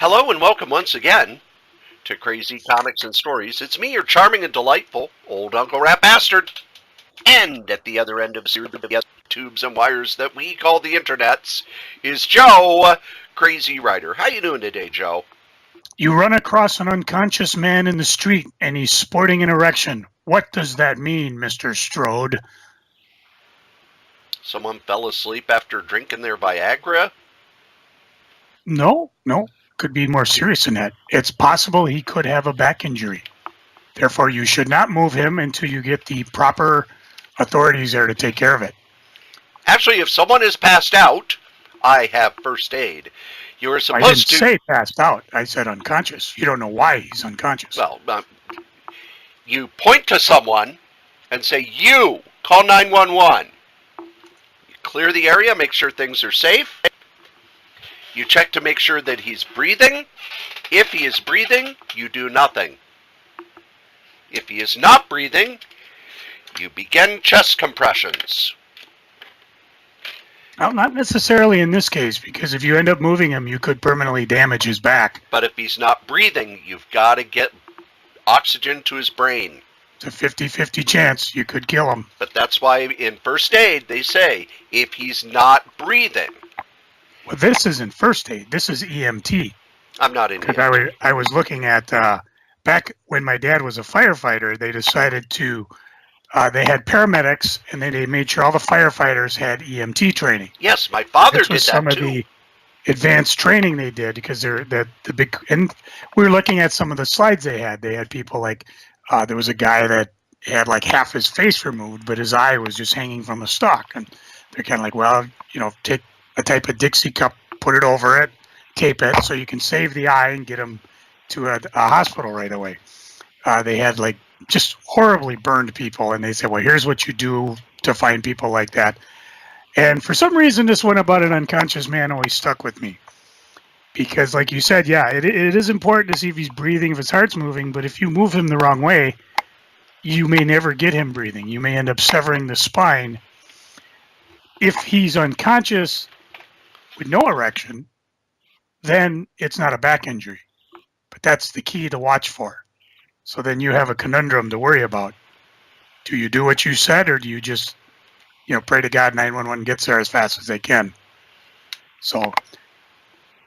Hello and welcome once again to Crazy Comics and Stories. It's me, your charming and delightful old Uncle Rat Bastard. And at the other end of the tubes and wires that we call the internets is Joe, Crazy Writer. How you doing today, Joe? You run across an unconscious man in the street and he's sporting an erection. What does that mean, Mr. Strode? Someone fell asleep after drinking their Viagra? No. Could be more serious than that. It's possible he could have a back injury. Therefore, you should not move him until you get the proper authorities there to take care of it. Actually, if someone is passed out, I have first aid. You are supposed to... I didn't say passed out. I said unconscious. You don't know why he's unconscious. Well, you point to someone and say, you, call 911. You clear the area, make sure things are safe. You check to make sure that he's breathing. If he is breathing, you do nothing. If he is not breathing, you begin chest compressions. Well, not necessarily in this case, because if you end up moving him, you could permanently damage his back. But if he's not breathing, you've got to get oxygen to his brain. It's a 50-50 chance you could kill him. But that's why in first aid they say, if he's not breathing. Well, this isn't first aid. This is EMT. I'm not in EMT. I was looking at, back when my dad was a firefighter, they decided to, they had paramedics, and then they made sure all the firefighters had EMT training. Yes, my father did that too. Some of the advanced training they did, because they're the big, and we were looking at some of the slides they had. They had people like, there was a guy that had like half his face removed, but his eye was just hanging from a stalk. And they're kind of like, well, take a type of Dixie cup, put it over it, tape it, so you can save the eye and get him to a hospital right away. They had like just horribly burned people, and they said, well, here's what you do to find people like that. And for some reason, this one about an unconscious man always stuck with me. Because like you said, yeah, it is important to see if he's breathing, if his heart's moving, but if you move him the wrong way, you may never get him breathing. You may end up severing the spine. If he's unconscious with no erection, then it's not a back injury. But that's the key to watch for. So then you have a conundrum to worry about. Do you do what you said, or do you just, pray to God 911 gets there as fast as they can? So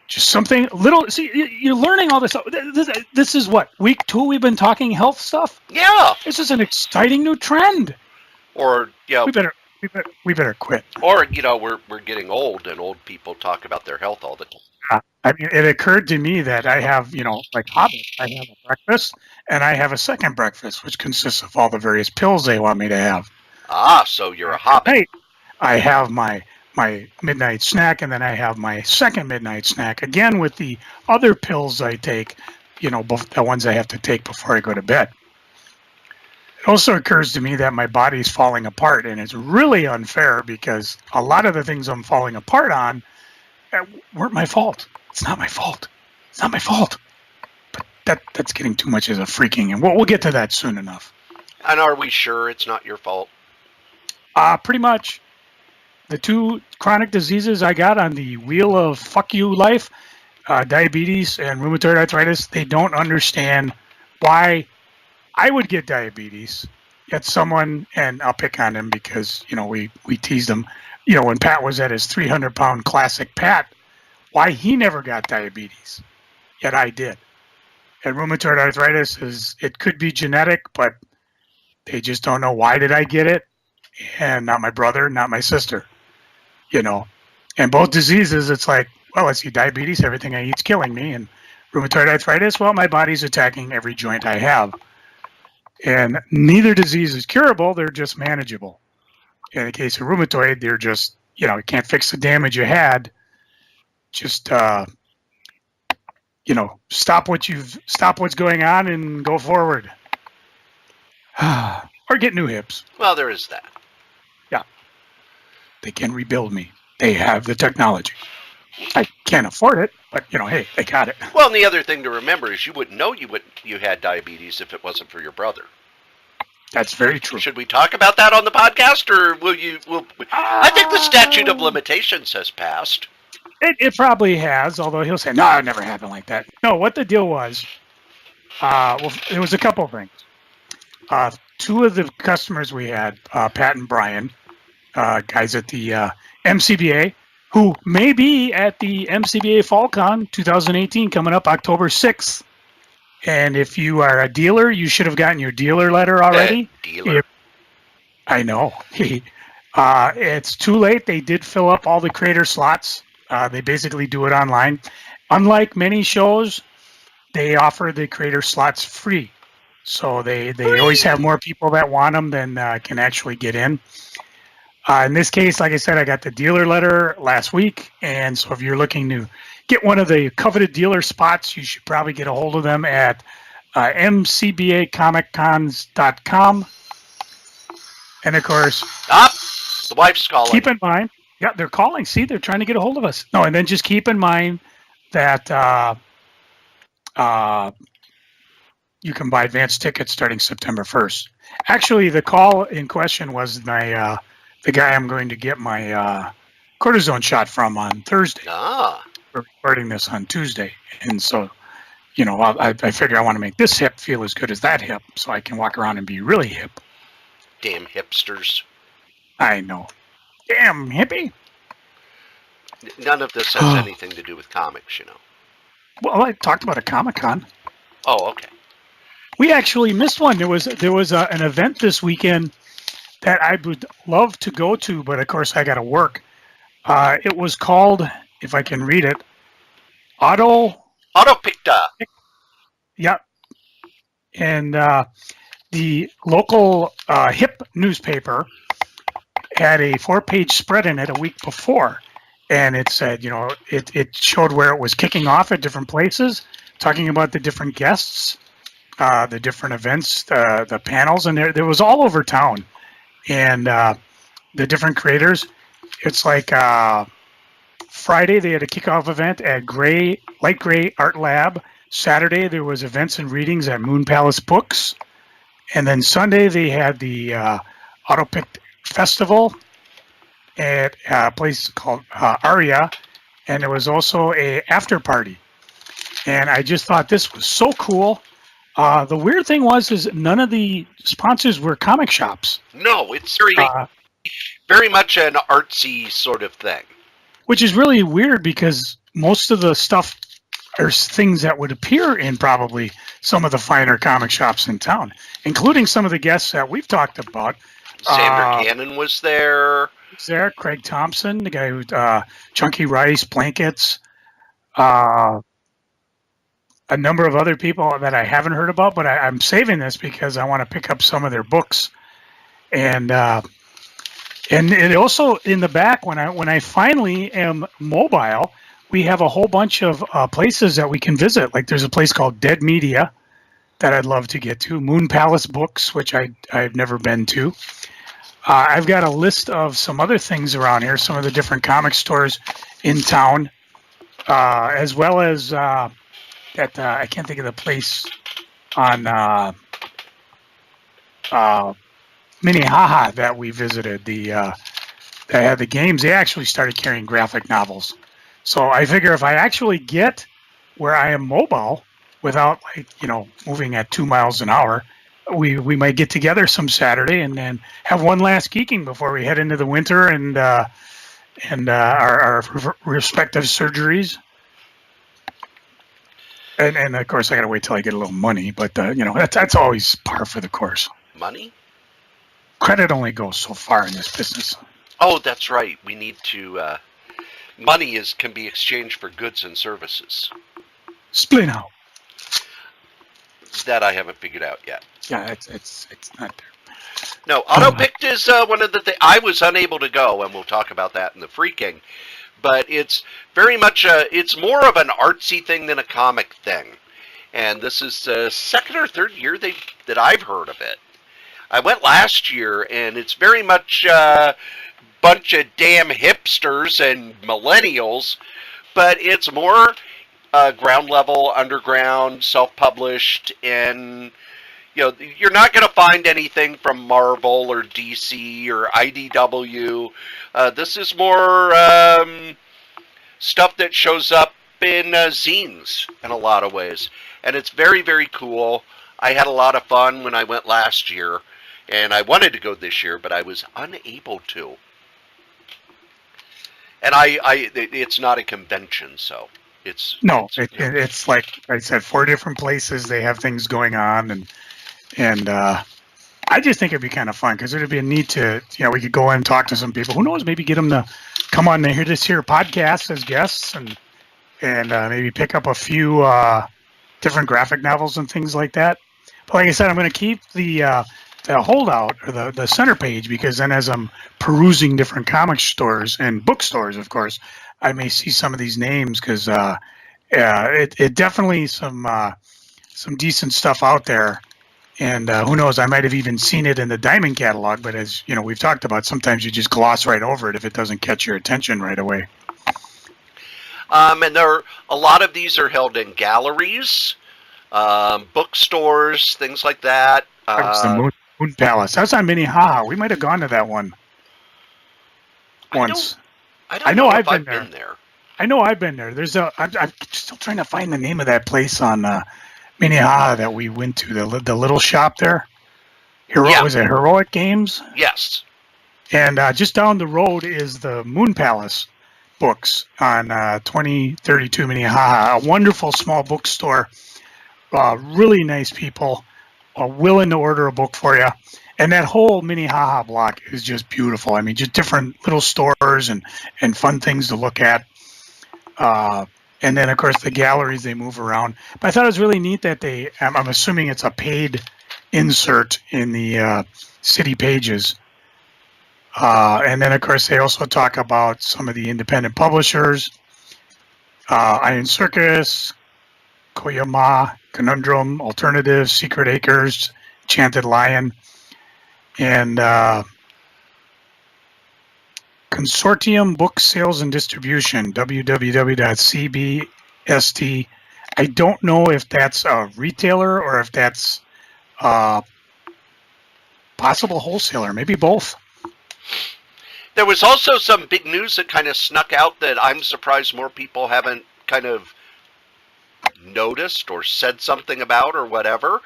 just something little. See, you're learning all this stuff. This is what, week 2 we've been talking health stuff? Yeah. This is an exciting new trend. Or, we better quit. Or, we're getting old, and old people talk about their health all the time. I mean, it occurred to me that I have, like Hobbit, I have a breakfast, and I have a second breakfast, which consists of all the various pills they want me to have. Ah, so you're a Hobbit. Hey, I have my midnight snack, and then I have my second midnight snack, again with the other pills I take, the ones I have to take before I go to bed. It also occurs to me that my body's falling apart, and it's really unfair because a lot of the things I'm falling apart on weren't my fault. It's not my fault. It's not my fault. But that's getting too much as a freaking, and we'll get to that soon enough. And are we sure it's not your fault? Pretty much. The 2 chronic diseases I got on the wheel of fuck you life, diabetes and rheumatoid arthritis, they don't understand why I would get diabetes, yet someone, and I'll pick on him because, we teased him, when Pat was at his 300-pound classic Pat, why he never got diabetes, yet I did. And rheumatoid arthritis it could be genetic, but they just don't know why did I get it, and not my brother, not my sister, And both diseases, it's like, well, let's see, diabetes, everything I eat's killing me, and rheumatoid arthritis, well, my body's attacking every joint I have. And neither disease is curable, they're just manageable. In the case of rheumatoid, they're just, you can't fix the damage you had. Just, stop what's going on and go forward. Or get new hips. Well, there is that. Yeah. They can rebuild me. They have the technology. I can't afford it, but, hey, they got it. Well, and the other thing to remember is you wouldn't know you had diabetes if it wasn't for your brother. That's very true. Should we talk about that on the podcast, or will you? I think the statute of limitations has passed. It probably has, although he'll say, no, it never happened like that. No, what the deal was, well, there was a couple of things. Two of the customers we had, Pat and Brian, guys at the MCBA, who may be at the MCBA FallCon 2018 coming up October 6th. And if you are a dealer, you should have gotten your dealer letter already. Dealer. I know. It's too late. They did fill up all the creator slots. They basically do it online. Unlike many shows, they offer the creator slots free. So they always have more people that want them than can actually get in. In this case, like I said, I got the dealer letter last week. And so if you're looking to get one of the coveted dealer spots, you should probably get a hold of them at mcbacomiccons.com. And of course, the wife's calling. Keep in mind, yeah, they're calling. See, they're trying to get a hold of us. No, and then just keep in mind that you can buy advance tickets starting September 1st. Actually, the call in question was the guy I'm going to get my cortisone shot from on Thursday. We're recording this on Tuesday, and so, I figure I want to make this hip feel as good as that hip, so I can walk around and be really hip. Damn hipsters. I know. Damn hippie. None of this has anything to do with comics, Well, I talked about a Comic-Con. Oh, okay. We actually missed one. There was an event this weekend that I would love to go to, but of course I got to work. It was called, if I can read it, Autopic. Yeah. And the local hip newspaper had a 4-page spread in it a week before. And it said, it showed where it was kicking off at different places, talking about the different guests, the different events, the panels, and there was all over town. And the different creators, it's like Friday they had a kickoff event at Light Gray Art Lab. Saturday there was events and readings at Moon Palace Books. And then Sunday they had the Autopic Festival at a place called Aria, and there was also a after party. And I just thought this was so cool. The weird thing is none of the sponsors were comic shops. No, it's very much an artsy sort of thing. Which is really weird because most of the stuff are things that would appear in probably some of the finer comic shops in town, including some of the guests that we've talked about. Sandra Cannon was there. Craig Thompson, the guy who Chunky Rice, Blankets, a number of other people that I haven't heard about, but I'm saving this because I want to pick up some of their books. And it also in the back when I finally am mobile, we have a whole bunch of places that we can visit. Like there's a place called Dead Media that I'd love to get to. Moon Palace Books, which I've never been to. I've got a list of some other things around here, some of the different comic stores in town, as well as I can't think of the place on Minnehaha that we visited. That had the games. They actually started carrying graphic novels. So I figure if I actually get where I am mobile without moving at 2 miles an hour, we might get together some Saturday and then have one last geeking before we head into the winter and our respective surgeries. And of course I got to wait till I get a little money, but that's always par for the course. Money? Credit only goes so far in this business. Oh, that's right. We need to. Money can be exchanged for goods and services. Split out. That I haven't figured out yet. Yeah, it's not there. No, Autopic is one of the things. I was unable to go, and we'll talk about that in the Freaking. But it's very much it's more of an artsy thing than a comic thing. And this is the second or third year that I've heard of it. I went last year, and it's very much a bunch of damn hipsters and millennials, but it's more ground level, underground, self-published, and you're not going to find anything from Marvel or DC or IDW. This is more stuff that shows up in zines in a lot of ways. And it's very, very cool. I had a lot of fun when I went last year, and I wanted to go this year, but I was unable to. And it's not a convention, so it's like I said, 4 different places. They have things going on, and I just think it'd be kind of fun because it'd be neat to, we could go in and talk to some people. Who knows? Maybe get them to come on here this here podcast as guests, and maybe pick up a few different graphic novels and things like that. But like I said, I'm going to keep the holdout or the center page, because then as I'm perusing different comic stores and bookstores, of course, I may see some of these names, because it definitely some decent stuff out there. And who knows, I might have even seen it in the Diamond catalog, but as we've talked about, sometimes you just gloss right over it if it doesn't catch your attention right away. And a lot of these are held in galleries, bookstores, things like that. That was the Moon Palace. That's on Minneapolis. We might have gone to that one once. I know I've been there. I know I've been there. I'm still trying to find the name of that place on Minneapolis that we went to, the little shop there. Was it Heroic Games? Yes. And just down the road is the Moon Palace Books on 2032 Minneapolis. A wonderful small bookstore. Really nice people. Willing to order a book for you. And that whole Minneapolis block is just beautiful. I mean, just different little stores and fun things to look at. And then, of course, the galleries, they move around. But I thought it was really neat that I'm assuming it's a paid insert in the city pages. And then, of course, they also talk about some of the independent publishers. Iron Circus, Koyama, Conundrum, Alternative, Secret Acres, Enchanted Lion, and Consortium Book Sales and Distribution, www.cbst. I don't know if that's a retailer or if that's possible wholesaler, maybe both. There was also some big news that kind of snuck out that I'm surprised more people haven't kind of noticed or said something about or whatever.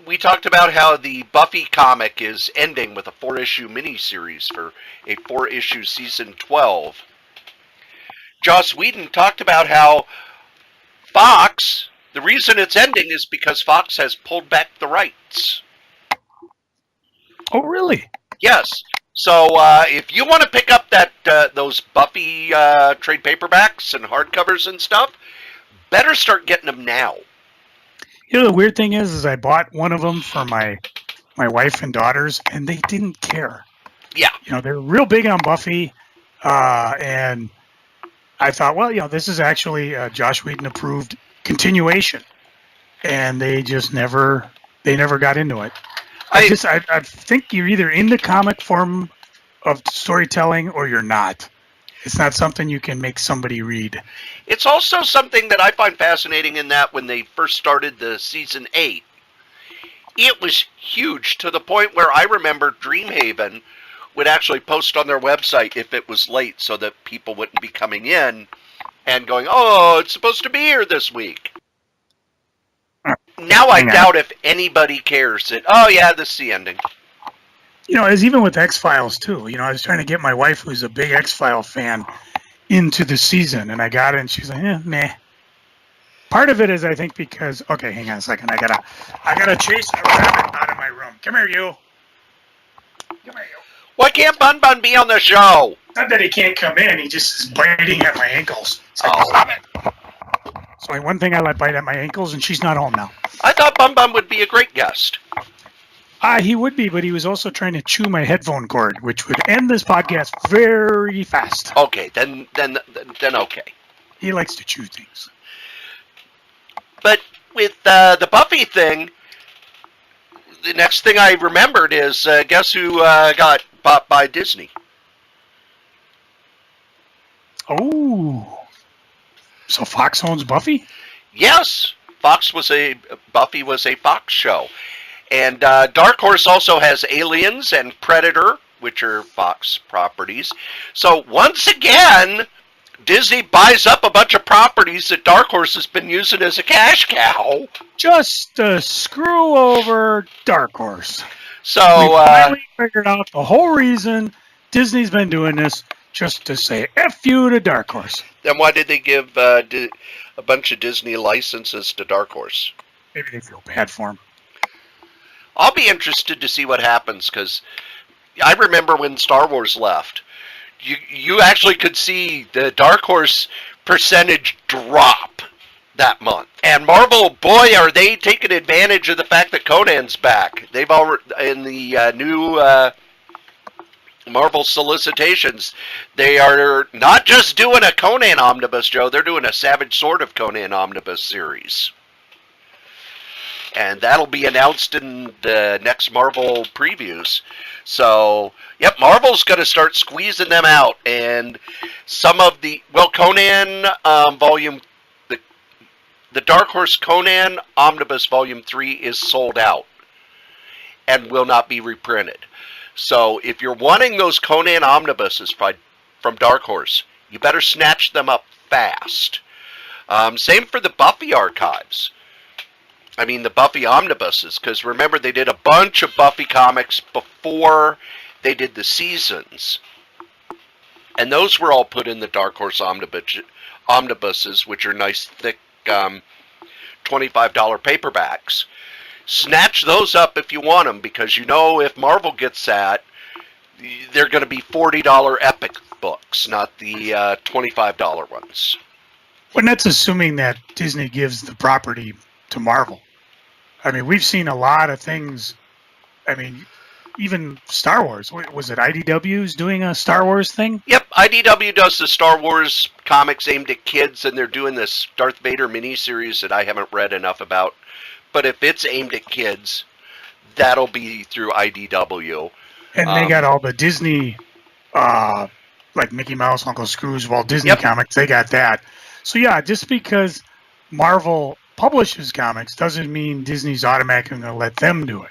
We talked about how the Buffy comic is ending with a 4-issue miniseries for a 4-issue season 12. Joss Whedon talked about how Fox, the reason it's ending is because Fox has pulled back the rights. Oh, really? Yes. So if you want to pick up those Buffy trade paperbacks and hardcovers and stuff, better start getting them now. The weird thing is I bought one of them for my wife and daughters, and they didn't care. Yeah. They're real big on Buffy, and I thought, well, this is actually a Joss Whedon approved continuation, and they just never got into it. I think you're either in the comic form of storytelling or you're not. It's not something you can make somebody read. It's also something that I find fascinating in that when they first started the season 8, it was huge to the point where I remember Dreamhaven would actually post on their website if it was late so that people wouldn't be coming in and going, oh, it's supposed to be here this week. Now I doubt if anybody cares that, oh yeah, this is the ending. As even with X-Files too, I was trying to get my wife, who's a big X-File fan, into the season, and I got it, and she's like, nah. Part of it is, I think, because, okay, hang on a second, I gotta chase a rabbit out of my room. Come here, you. Come here, you. Why can't Bun Bun be on the show? Not that he can't come in, he just is biting at my ankles. It's like, stop it. So one thing I let bite at my ankles, and she's not home now. I thought Bum Bum would be a great guest. He would be, but he was also trying to chew my headphone cord, which would end this podcast very fast. Okay, then okay. He likes to chew things. But with the Buffy thing, the next thing I remembered is, guess who got bought by Disney? Oh. So Fox owns Buffy? Yes. Buffy was a Fox show. And Dark Horse also has Aliens and Predator which are Fox properties. So once again, Disney buys up a bunch of properties that Dark Horse has been using as a cash cow. Just to screw over Dark Horse. So we finally figured out the whole reason Disney's been doing this, just to say F you to Dark Horse. Then why did they give a bunch of Disney licenses to Dark Horse? Maybe they feel bad for him. I'll be interested to see what happens, because I remember when Star Wars left, you actually could see the Dark Horse percentage drop that month. And Marvel, boy, are they taking advantage of the fact that Conan's back. They've already, in the new Marvel solicitations, they are not just doing a Conan omnibus, Joe, they're doing a Savage Sword of Conan omnibus series. And that'll be announced in the next Marvel previews. So, yep, Marvel's going to start squeezing them out. And some of the, Conan volume, the Dark Horse Conan Omnibus Volume 3 is sold out and will not be reprinted. So, if you're wanting those Conan omnibuses from Dark Horse, you better snatch them up fast. Same for the Buffy archives. I mean, the Buffy omnibuses, because remember, they did a bunch of Buffy comics before they did the seasons. And those were all put in the Dark Horse omnibuses, which are nice, thick, $25 paperbacks. Snatch those up if you want them, because you know if Marvel gets that, they're going to be $40 Epic books, not the $25 ones. Well, that's assuming that Disney gives the property to Marvel. I mean, we've seen a lot of things. I mean, even Star Wars. Was it IDW's doing a Star Wars thing? Yep, IDW does the Star Wars comics aimed at kids, and they're doing this Darth Vader miniseries that I haven't read enough about. But if it's aimed at kids, that'll be through IDW. And they got all the Disney, like Mickey Mouse, Uncle Scrooge, Walt Disney comics. They got that. So yeah, just because Marvel publishes comics doesn't mean Disney's automatically going to let them do it.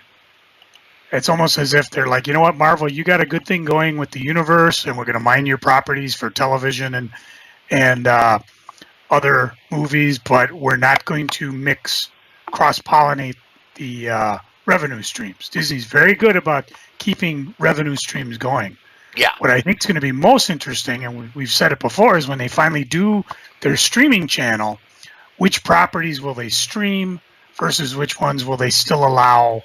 It's almost as if they're like, you know what, Marvel, you got a good thing going with the universe, and we're going to mine your properties for television and other movies, but we're not going to cross-pollinate the revenue streams. Disney's very good about keeping revenue streams going. Yeah. What I think is going to be most interesting, and we've said it before, is when they finally do their streaming channel, which properties will they stream versus which ones will they still allow,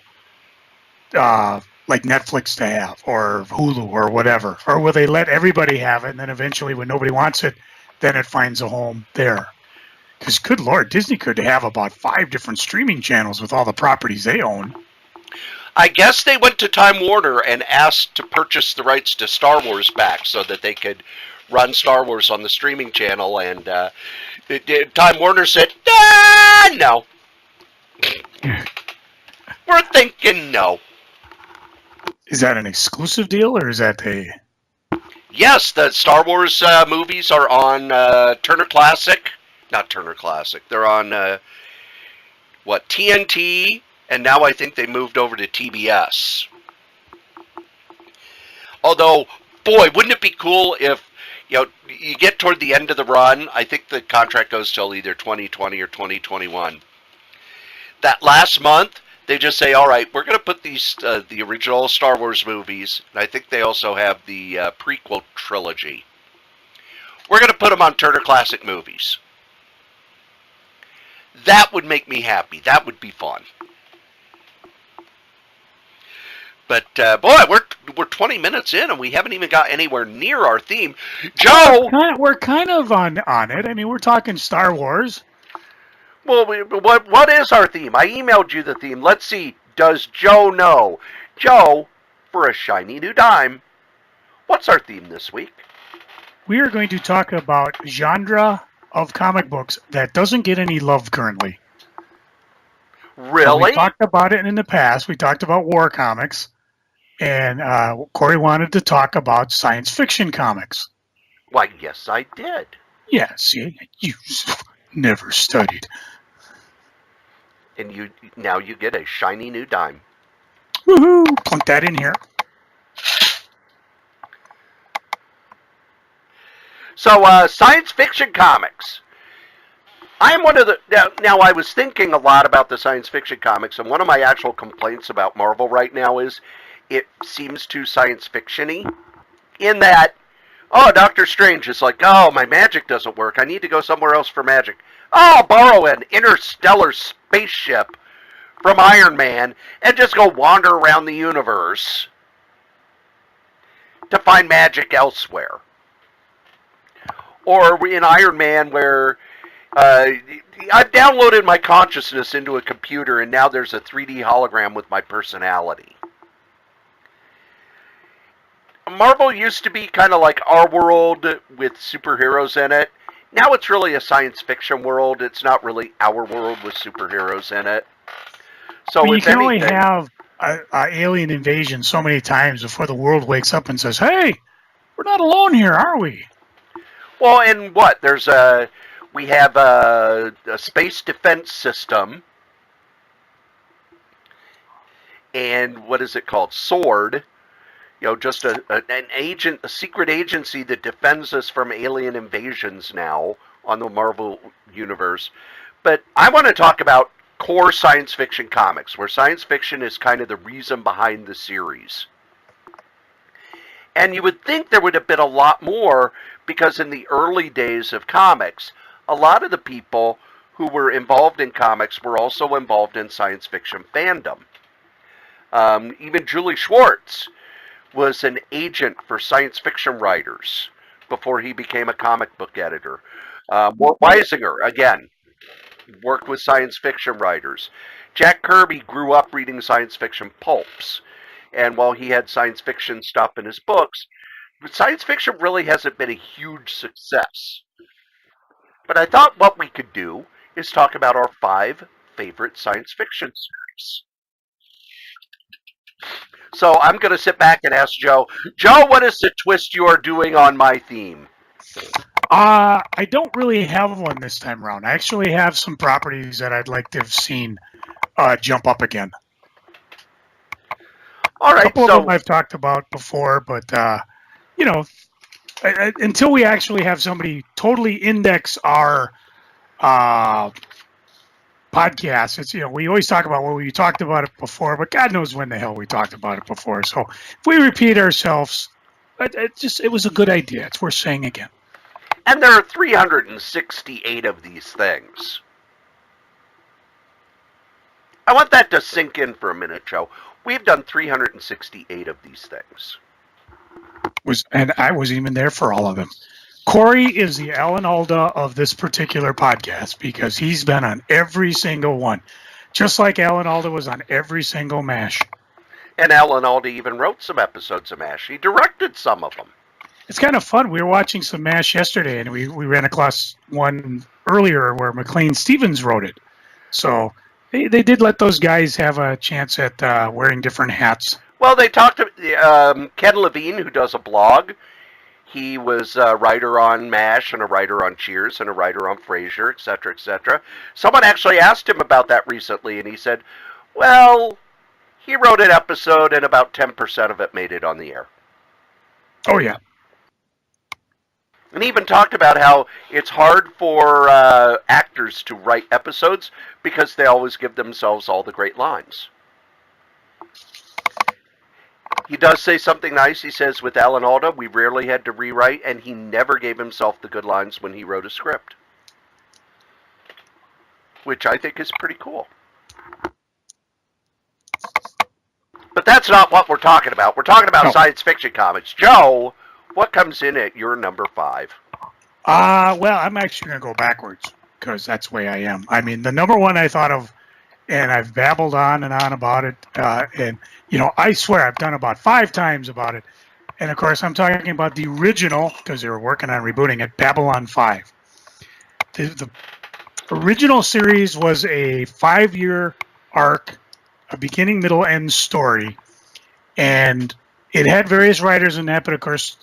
like Netflix to have, or Hulu, or whatever? Or will they let everybody have it, and then eventually when nobody wants it, then it finds a home there? Because, good Lord, Disney could have about 5 different streaming channels with all the properties they own. I guess they went to Time Warner and asked to purchase the rights to Star Wars back so that they could run Star Wars on the streaming channel, and Time Warner said, no. We're thinking no. Is that an exclusive deal, or is that a... Yes, the Star Wars movies are on Turner Classic. Not Turner Classic. They're on, TNT, and now I think they moved over to TBS. Although, boy, wouldn't it be cool if, you get toward the end of the run. I think the contract goes till either 2020 or 2021. That last month, they just say, all right, we're going to put these the original Star Wars movies, and I think they also have the prequel trilogy. We're going to put them on Turner Classic Movies. That would make me happy. That would be fun. But, boy, we're 20 minutes in, and we haven't even got anywhere near our theme. Joe! We're kind of on it. I mean, we're talking Star Wars. Well, what is our theme? I emailed you the theme. Let's see. Does Joe know? Joe, for a shiny new dime, what's our theme this week? We are going to talk about genre of comic books that doesn't get any love currently. Really? We talked about it in the past. We talked about war comics. And Cory wanted to talk about science fiction comics. Why, yes, I did. Yeah, see, you never studied. And now you get a shiny new dime. Woohoo! Plunk that in here. So, science fiction comics. I'm one of the now. I was thinking a lot about the science fiction comics, and one of my actual complaints about Marvel right now is it seems too science fiction-y. In that, oh, Doctor Strange is like, oh, my magic doesn't work. I need to go somewhere else for magic. Oh, I'll borrow an interstellar spaceship from Iron Man and just go wander around the universe to find magic elsewhere. Or in Iron Man, where I've downloaded my consciousness into a computer, and now there's a 3D hologram with my personality. Marvel used to be kind of like our world with superheroes in it. Now it's really a science fiction world. It's not really our world with superheroes in it. So well, you can only anything, have a alien invasion so many times before the world wakes up and says, "Hey, we're not alone here, are we?" well, and what? We have a space defense system, and what is it called? SWORD. You know, just an agent, a secret agency that defends us from alien invasions now on the Marvel universe. But I want to talk about core science fiction comics, where science fiction is kind of the reason behind the series. And you would think there would have been a lot more, because in the early days of comics, a lot of the people who were involved in comics were also involved in science fiction fandom. Even Julie Schwartz was an agent for science fiction writers before he became a comic book editor. Walt Weisinger, again, worked with science fiction writers. Jack Kirby grew up reading science fiction pulps, and while he had science fiction stuff in his books, science fiction really hasn't been a huge success. But I thought what we could do is talk about our 5 favorite science fiction series. So I'm going to sit back and ask Joe. Joe, what is the twist you are doing on my theme? I don't really have one this time around. I actually have some properties that I'd like to have seen jump up again. All right, a couple of them I've talked about before, but you know, until we actually have somebody totally index our podcast, it's, you know, we always talk about, well, we talked about it before, but God knows when the hell we talked about it before. So if we repeat ourselves, it was a good idea. It's worth saying again. And there are 368 of these things. I want that to sink in for a minute, Joe. We've done 368 of these things. And I wasn't even there for all of them. Cory is the Alan Alda of this particular podcast because he's been on every single one. Just like Alan Alda was on every single MASH. And Alan Alda even wrote some episodes of MASH. He directed some of them. It's kind of fun. We were watching some MASH yesterday, and we ran across one earlier where McLean Stevens wrote it. So they did let those guys have a chance at wearing different hats. Well, they talked to Ken Levine, who does a blog. He was a writer on MASH and a writer on Cheers and a writer on Frasier, etc., etc. Someone actually asked him about that recently, and he said, well, he wrote an episode and about 10% of it made it on the air. Oh, yeah. And he even talked about how it's hard for actors to write episodes because they always give themselves all the great lines. He does say something nice. He says, with Alan Alda, we rarely had to rewrite, and he never gave himself the good lines when he wrote a script. Which I think is pretty cool. But that's not what we're talking about. We're talking about science fiction comics. Joe, what comes in at your number 5? Well, I'm actually going to go backwards because that's the way I am. I mean, the number one I thought of, and I've babbled on and on about it, and, you know, I swear I've done about 5 times about it. And, of course, I'm talking about the original, because they were working on rebooting it, Babylon 5. The original series was a 5-year arc, a beginning, middle, end story. And it had various writers in that, but, of course,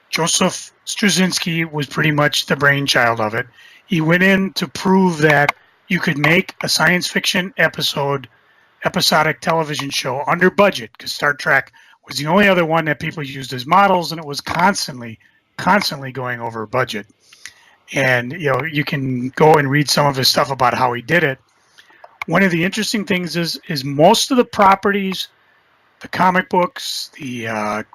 Joseph Straczynski was pretty much the brainchild of it. He went in to prove that you could make a science fiction episodic television show under budget, because Star Trek was the only other one that people used as models, and it was constantly constantly going over budget. And, you can go and read some of his stuff about how he did it. One of the interesting things is most of the properties, the comic books, the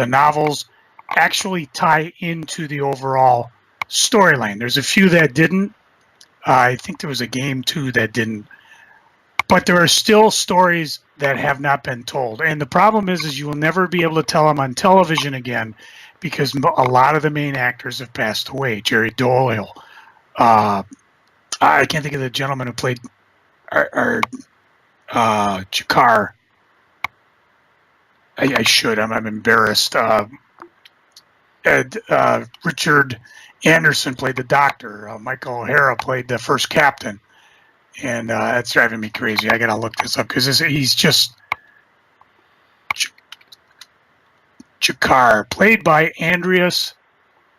novels, actually tie into the overall storyline. There's a few that didn't. I think there was a game too that didn't. But there are still stories that have not been told. And the problem is you will never be able to tell them on television again because a lot of the main actors have passed away. Jerry Doyle. I can't think of the gentleman who played Jakar. I should. I'm embarrassed. Richard Anderson played the doctor. Michael O'Hara played the first captain. And that's driving me crazy. I got to look this up because he's just Jakar, played by Andreas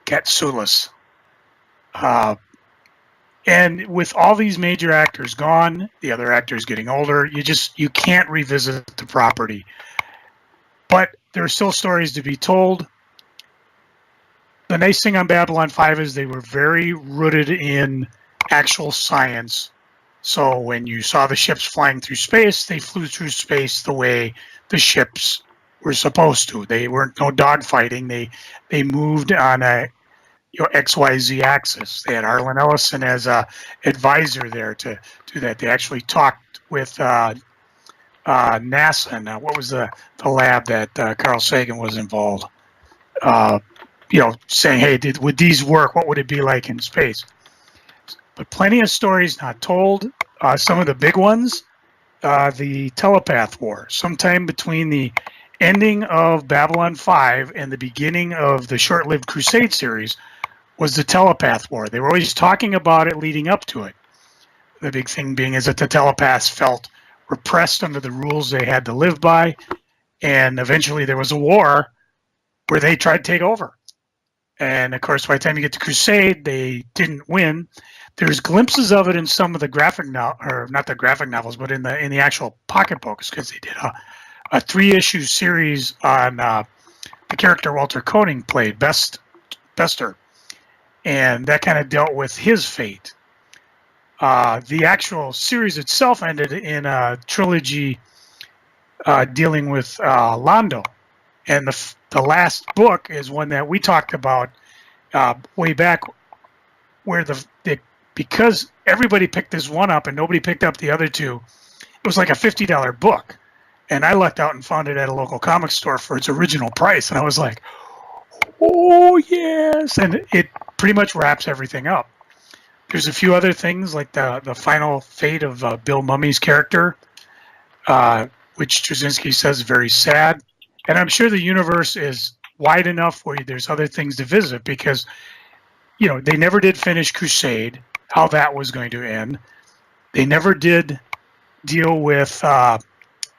Katsoulis. And with all these major actors gone, the other actors getting older, you can't revisit the property. But there are still stories to be told. The nice thing on Babylon 5 is they were very rooted in actual science. So when you saw the ships flying through space, they flew through space the way the ships were supposed to. They weren't no dogfighting. They moved on a XYZ axis. They had Arlen Ellison as a advisor there to do that. They actually talked with NASA. And what was the lab that Carl Sagan was involved? Saying, hey, would these work? What would it be like in space? But plenty of stories not told. Some of the big ones, the telepath war. Sometime between the ending of Babylon 5 and the beginning of the short-lived Crusade series was the telepath war. They were always talking about it leading up to it. The big thing being is that the telepaths felt repressed under the rules they had to live by, and eventually there was a war where they tried to take over. And of course, by the time you get to Crusade, they didn't win. There's glimpses of it in some of the graphic or not the graphic novels, but in the actual pocketbooks, because they did a 3-issue series on the character Walter Koenig played, Bester, and that kind of dealt with his fate. The actual series itself ended in a trilogy dealing with Londo, and the last book is one that we talked about way back, where because everybody picked this one up and nobody picked up the other two, it was like a $50 book. And I lucked out and found it at a local comic store for its original price. And I was like, oh, yes. And it pretty much wraps everything up. There's a few other things like the final fate of Bill Mummy's character, which Straczynski says is very sad. And I'm sure the universe is wide enough where there's other things to visit because, they never did finish Crusade, how that was going to end. They never did deal with the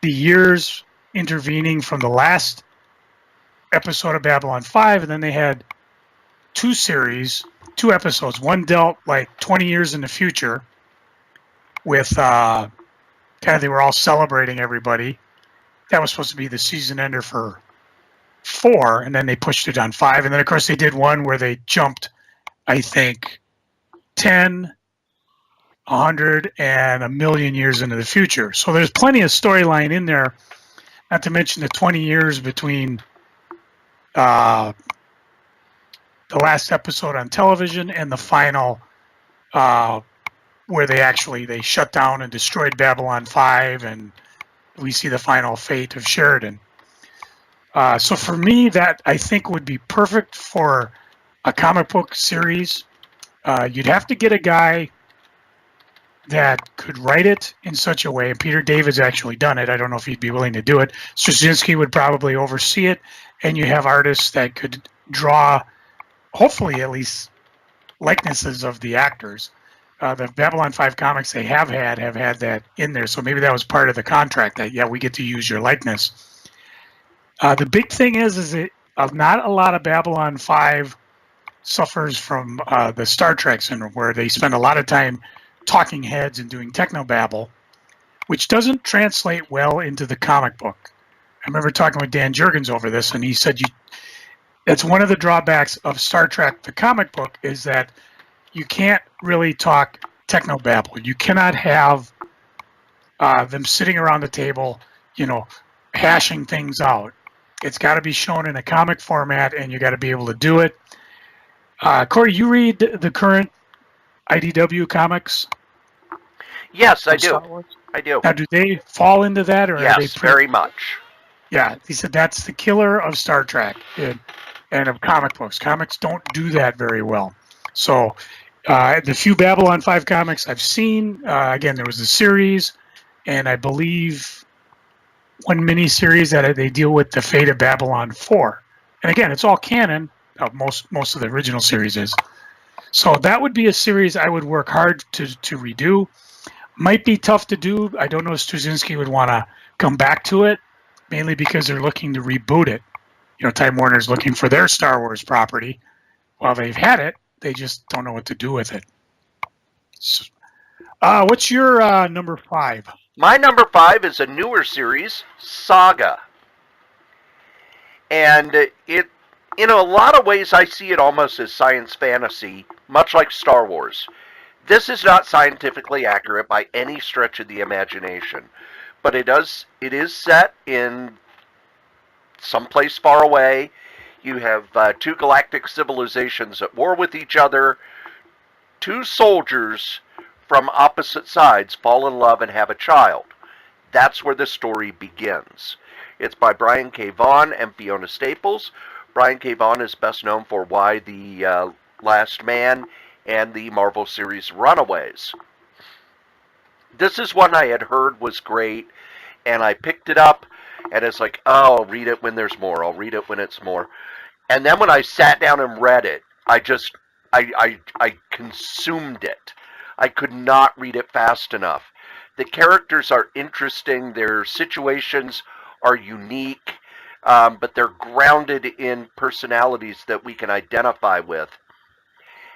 years intervening from the last episode of Babylon 5, and then they had 2 episodes. One dealt like 20 years in the future with they were all celebrating everybody. That was supposed to be the season ender for 4, and then they pushed it on 5. And then, of course, they did one where they jumped, I think, 10, 100, and a million years into the future. So there's plenty of storyline in there, not to mention the 20 years between the last episode on television and the final where they shut down and destroyed Babylon 5, and we see the final fate of Sheridan. So for me, that I think would be perfect for a comic book series. You'd have to get a guy that could write it in such a way, and Peter David's actually done it. I don't know if he'd be willing to do it. Straczynski would probably oversee it, and you have artists that could draw, hopefully at least, likenesses of the actors. The Babylon 5 comics they have had that in there, so maybe that was part of the contract that, we get to use your likeness. The big thing is that not a lot of Babylon 5 suffers from the Star Trek syndrome, where they spend a lot of time talking heads and doing technobabble, which doesn't translate well into the comic book. I remember talking with Dan Jurgens over this, and he said That's one of the drawbacks of Star Trek, the comic book, is that you can't really talk technobabble. You cannot have them sitting around the table, hashing things out. It's got to be shown in a comic format, and you got to be able to do it. Cory, you read the current IDW comics? Yes, I do. I do. Now, do they fall into that, or are they Yes, very much. Yeah, he said that's the killer of Star Trek and of comic books. Comics don't do that very well. So the few Babylon 5 comics I've seen, again, there was a series, and I believe one mini-series that they deal with the fate of Babylon 4. And again, it's all canon. Most of the original series is. So that would be a series I would work hard to redo. Might be tough to do. I don't know if Straczynski would want to come back to it, mainly because they're looking to reboot it. Time Warner's looking for their Star Wars property. While they've had it, they just don't know what to do with it. So, what's your number 5? My number 5 is a newer series, Saga. And it, in a lot of ways, I see it almost as science fantasy, much like Star Wars. This is not scientifically accurate by any stretch of the imagination, but it is set in someplace far away. You have 2 galactic civilizations at war with each other. 2 soldiers from opposite sides fall in love and have a child. That's where the story begins. It's by Brian K. Vaughan and Fiona Staples. Brian K. Vaughan is best known for Y: The Last Man and the Marvel series Runaways. This is one I had heard was great, and I picked it up, and it's like, oh, I'll read it when there's more. I'll read it when it's more. And then when I sat down and read it, I consumed it. I could not read it fast enough. The characters are interesting. Their situations are unique, but they're grounded in personalities that we can identify with.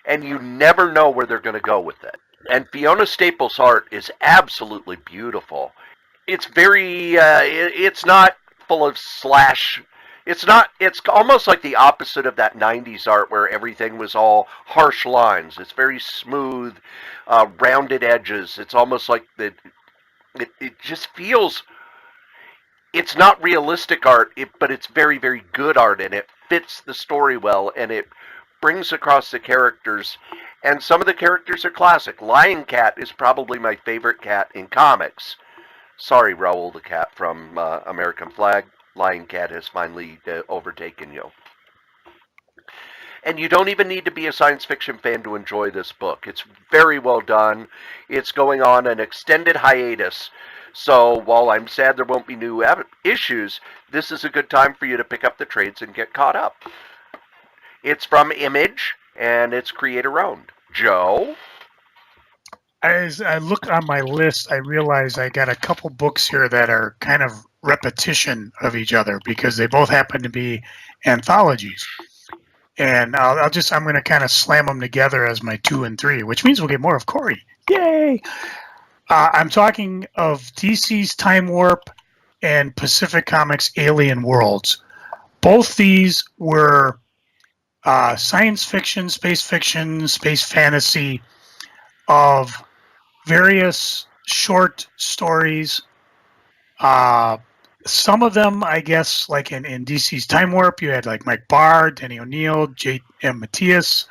And you never know where they're going to go with it. And Fiona Staples' art is absolutely beautiful. It's very, it's not full of slash. It's almost like the opposite of that 90s art where everything was all harsh lines. It's very smooth, rounded edges. It's almost like it just feels, it's not realistic art, but it's very, very good art, and it fits the story well, and it brings across the characters, and some of the characters are classic. Lion Cat is probably my favorite cat in comics. Sorry, Raoul the cat from American Flag. Lion Cat has finally overtaken you. And you don't even need to be a science fiction fan to enjoy this book. It's very well done. It's going on an extended hiatus. So while I'm sad there won't be new issues, this is a good time for you to pick up the trades and get caught up. It's from Image, and it's creator-owned. Joe? As I look on my list, I realize I got a couple books here that are kind of repetition of each other because they both happen to be anthologies. And I'm going to kind of slam them together as my 2 and 3, which means we'll get more of Cory. Yay! I'm talking of DC's Time Warp and Pacific Comics' Alien Worlds. Both these were science fiction, space fantasy of various short stories. Some of them, I guess, like in DC's Time Warp, you had like Mike Barr, Denny O'Neil, J.M. Matthias.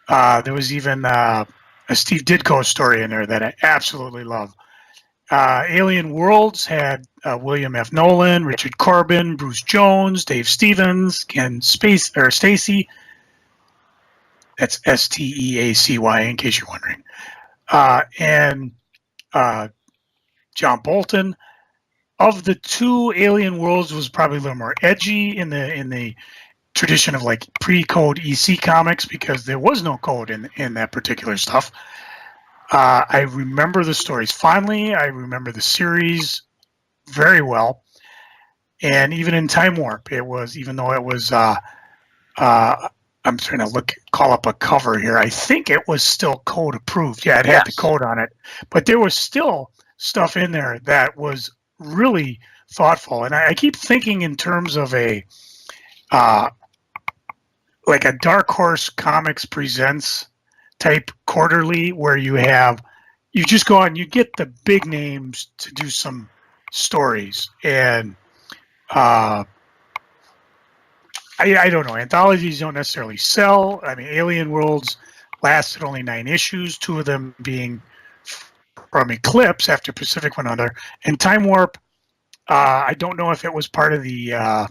There was even a Steve Ditko story in there that I absolutely love. Alien Worlds had William F. Nolan, Richard Corbin, Bruce Jones, Dave Stevens, Ken Stacy. That's Steacy, in case you're wondering. And John Bolton. Of the 2, Alien Worlds was probably a little more edgy in the tradition of like pre-code EC comics because there was no code in that particular stuff. I remember the stories fondly. I remember the series very well. And even in Time Warp, it was, even though it was, I'm trying to call up a cover here. I think it was still code approved. Yeah, it had the code on it. But there was still stuff in there that was really thoughtful. And I keep thinking in terms of a like a Dark Horse Comics Presents type quarterly where you just go out and you get the big names to do some stories. And I don't know. Anthologies don't necessarily sell. I mean, Alien Worlds lasted only 9 issues, 2 of them being from Eclipse after Pacific went under. And Time Warp, I don't know if it was part of the...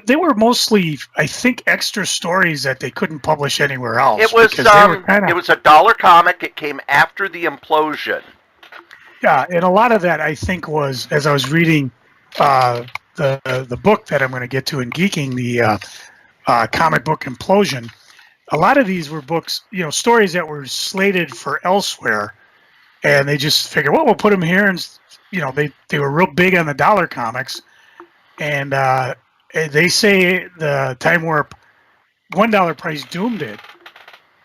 they were mostly, I think, extra stories that they couldn't publish anywhere else. It was because they were kinda, it was a dollar comic. It came after the implosion. yeah, and a lot of that I think was, as I was reading the book that I'm going to get to in Geeking, the comic book Implosion. A lot of these were books, stories that were slated for elsewhere, and they just figured, well, we'll put them here, and they were real big on the dollar comics, and they say the Time Warp $1 price doomed it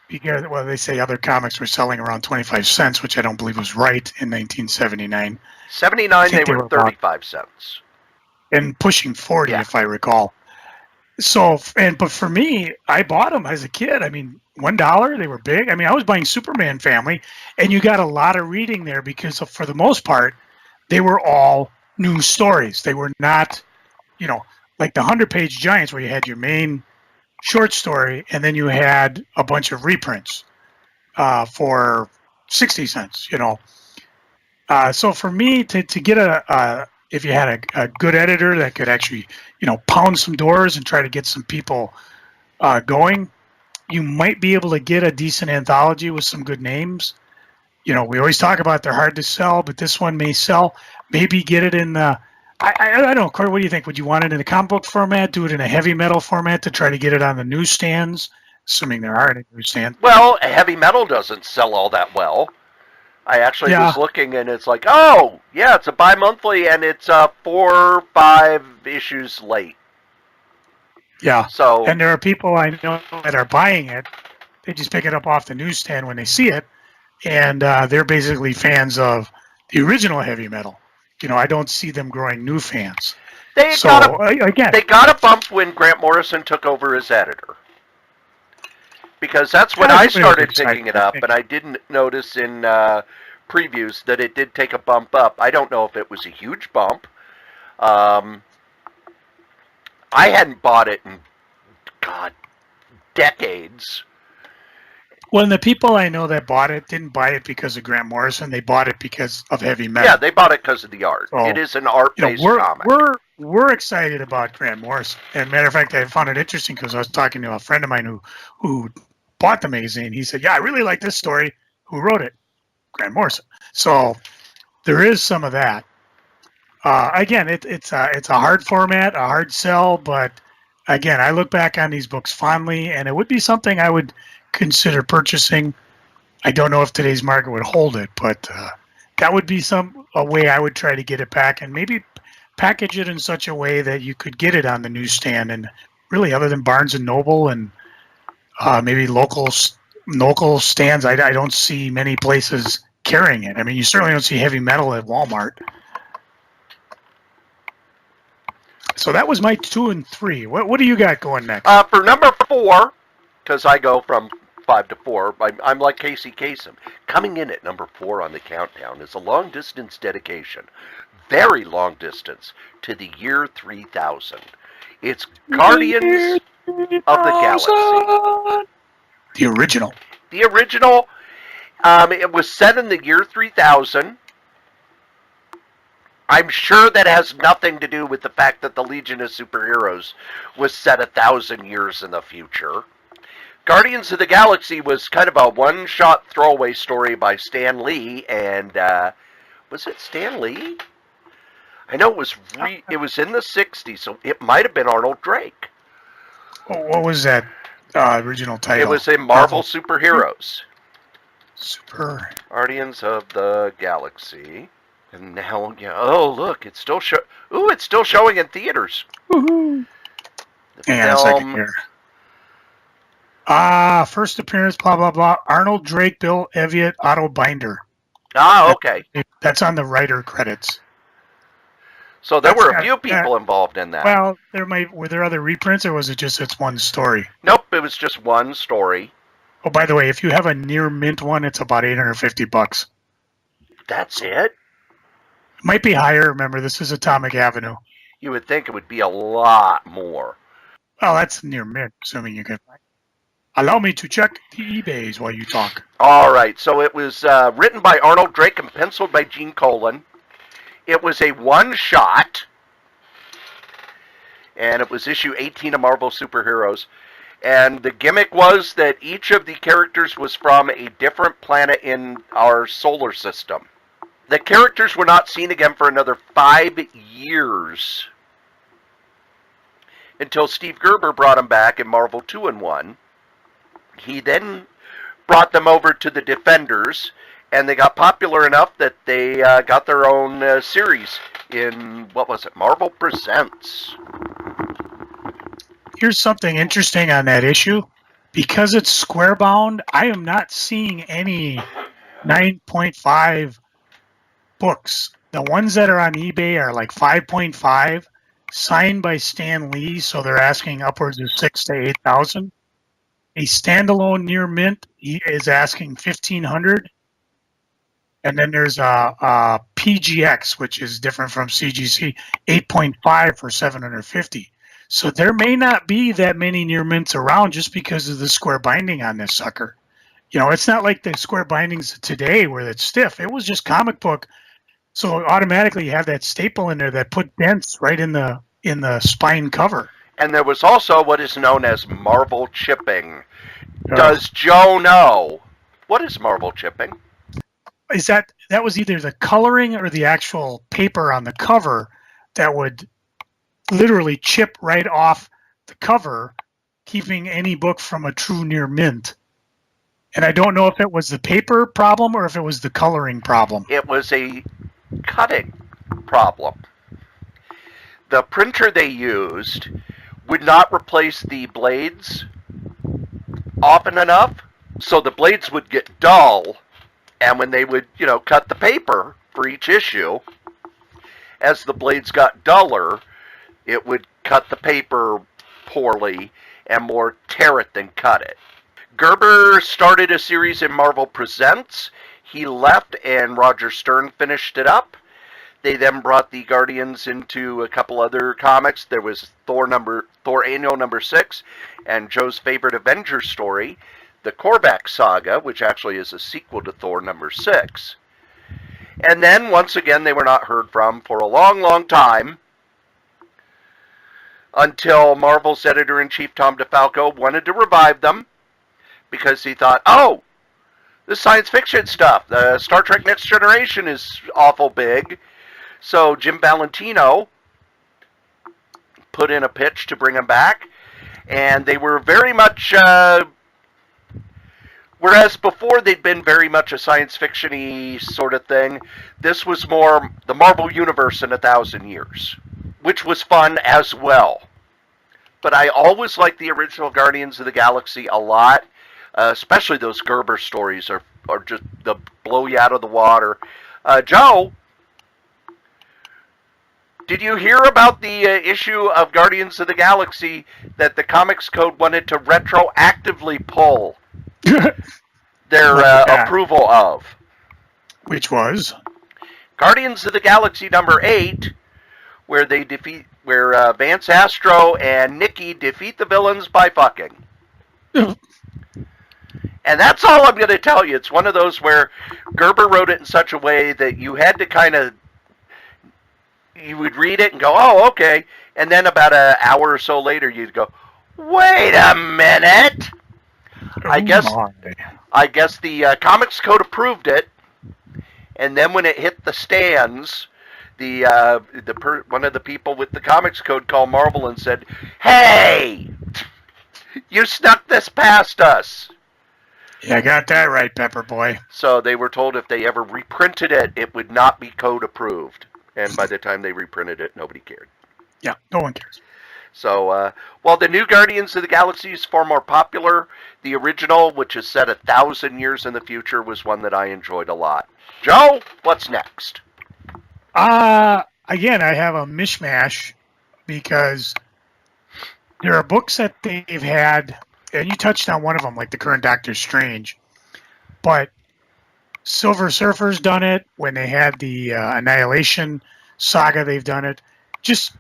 because, well, they say other comics were selling around 25 cents, which I don't believe was right in 1979. 79, they were 35 cents. And pushing 40, if I recall. So, but for me, I bought them as a kid. I mean, $1, they were big. I mean, I was buying Superman Family, and you got a lot of reading there because, for the most part, they were all new stories. They were not, like the 100-page Giants where you had your main short story, and then you had a bunch of reprints for 60 cents, So for me, to get if you had a good editor that could actually, pound some doors and try to get some people going, you might be able to get a decent anthology with some good names. We always talk about they're hard to sell, but this one may sell. Maybe get it in the... I don't know, Cory, what do you think? Would you want it in a comic book format, do it in a heavy metal format to try to get it on the newsstands, assuming there are any newsstands? Well, heavy metal doesn't sell all that well. I actually was looking, and it's like, oh, yeah, it's a bi-monthly, and it's 4 or 5 issues late. Yeah. So, and there are people I know that are buying it. They just pick it up off the newsstand when they see it, and they're basically fans of the original heavy metal. I don't see them growing new fans. They got a bump when Grant Morrison took over as editor. Because that's when I started picking it up, and I didn't notice in previews that it did take a bump up. I don't know if it was a huge bump. I hadn't bought it in, decades. Well, and the people I know that bought it didn't buy it because of Grant Morrison. They bought it because of heavy metal. Yeah, they bought it because of the art. So, it is an art-based comic. We're excited about Grant Morrison. And matter of fact, I found it interesting because I was talking to a friend of mine who bought the magazine. He said, yeah, I really like this story. Who wrote it? Grant Morrison. So there is some of that. Again, it's a hard format, a hard sell, but again, I look back on these books fondly, and it would be something I would consider purchasing. I don't know if today's market would hold it, but that would be a way I would try to get it back, and maybe package it in such a way that you could get it on the newsstand. And really, other than Barnes and Noble and maybe local stands, I don't see many places carrying it. I mean, you certainly don't see heavy metal at Walmart. So that was my 2 and 3. What do you got going next? For number 4, because I go from 5 to 4, I'm like Casey Kasem. Coming in at number 4 on the countdown is a long-distance dedication, very long distance, to the year 3000. It's Guardians of the Galaxy. The original. The original, it was set in the year 3000. I'm sure that has nothing to do with the fact that the Legion of Superheroes was set 1,000 years in the future. Guardians of the Galaxy was kind of a one-shot throwaway story by Stan Lee, and was it Stan Lee? I know it was in the 60s, so it might have been Arnold Drake. What was that original title? It was in Marvel Superheroes. Guardians of the Galaxy. And now, look, it's still it's still showing in theaters. Woohoo! Hang on a second here. First appearance, blah, blah, blah. Arnold Drake, Bill Eviat, Otto Binder. Okay. That's on the writer credits. So there were a few people involved in that. Well, were there other reprints, or was it just it's one story? Nope, it was just one story. Oh, by the way, if you have a near mint one, it's about $850. That's it? Might be higher. Remember, this is Atomic Avenue. You would think it would be a lot more. Well, that's near mint, assuming you can. Allow me to check the eBays while you talk. All right, so it was written by Arnold Drake and penciled by Gene Colan. It was a one-shot, and it was issue 18 of Marvel Superheroes. And the gimmick was that each of the characters was from a different planet in our solar system. The characters were not seen again for another 5 years until Steve Gerber brought them back in Marvel 2-in-1. He then brought them over to the Defenders, and they got popular enough that they got their own series in, what was it, Marvel Presents. Here's something interesting on that issue. Because it's square bound, I am not seeing any 9.5 books. The ones that are on eBay are like 5.5, signed by Stan Lee, so they're asking upwards of 6,000 to 8,000. A standalone near mint, he is asking 1,500. And then there's a PGX, which is different from CGC, 8.5 for 750. So there may not be that many near mints around just because of the square binding on this sucker. You know, it's not like the square bindings today where it's stiff. It was just comic book. So automatically you have that staple in there that put dents right in the spine cover. And there was also what is known as Marvel chipping. Does Joe know? What is Marvel chipping? Is that was either the coloring or the actual paper on the cover that would literally chip right off the cover, keeping any book from a true near mint. And I don't know if it was the paper problem or if it was the coloring problem. It was a cutting problem. The printer they used would not replace the blades often enough, so the blades would get dull, and when they would, cut the paper for each issue, as the blades got duller, it would cut the paper poorly and more tear it than cut it. Gerber started a series in Marvel Presents. He left and Roger Stern finished it up. They then brought the Guardians into a couple other comics. There was Thor Annual number 6 and Joe's favorite Avengers story, the Korvac Saga, which actually is a sequel to Thor number 6. And then, once again, they were not heard from for a long, long time until Marvel's editor-in-chief Tom DeFalco wanted to revive them because he thought, oh, this science fiction stuff, the Star Trek Next Generation is awful big. So Jim Valentino put in a pitch to bring them back, and they were very much, whereas before they'd been very much a science fiction-y sort of thing, this was more the Marvel Universe in 1,000 years, which was fun as well. But I always liked the original Guardians of the Galaxy a lot, especially those Gerber stories are just, they'll blow you out of the water. Joe, did you hear about the issue of Guardians of the Galaxy that the Comics Code wanted to retroactively pull their approval of? Which was? Guardians of the Galaxy number 8, where Vance Astro and Nikki defeat the villains by fucking. And that's all I'm going to tell you. It's one of those where Gerber wrote it in such a way that you had to you would read it and go, oh, okay. And then about an hour or so later, you'd go, wait a minute. I guess the Comics Code approved it. And then when it hit the stands, one of the people with the Comics Code called Marvel and said, hey, you snuck this past us. Yeah, I got that right, Pepper Boy. So they were told if they ever reprinted it, it would not be code approved. And by the time they reprinted it, nobody cared. Yeah, no one cares. So, while the new Guardians of the Galaxy is far more popular, the original, which is set 1,000 years in the future, was one that I enjoyed a lot. Joe, what's next? I again, I have a mishmash because there are books that they've had, and you touched on one of them, like the current Doctor Strange, but Silver Surfer's done it. When they had the Annihilation saga, they've done it. Just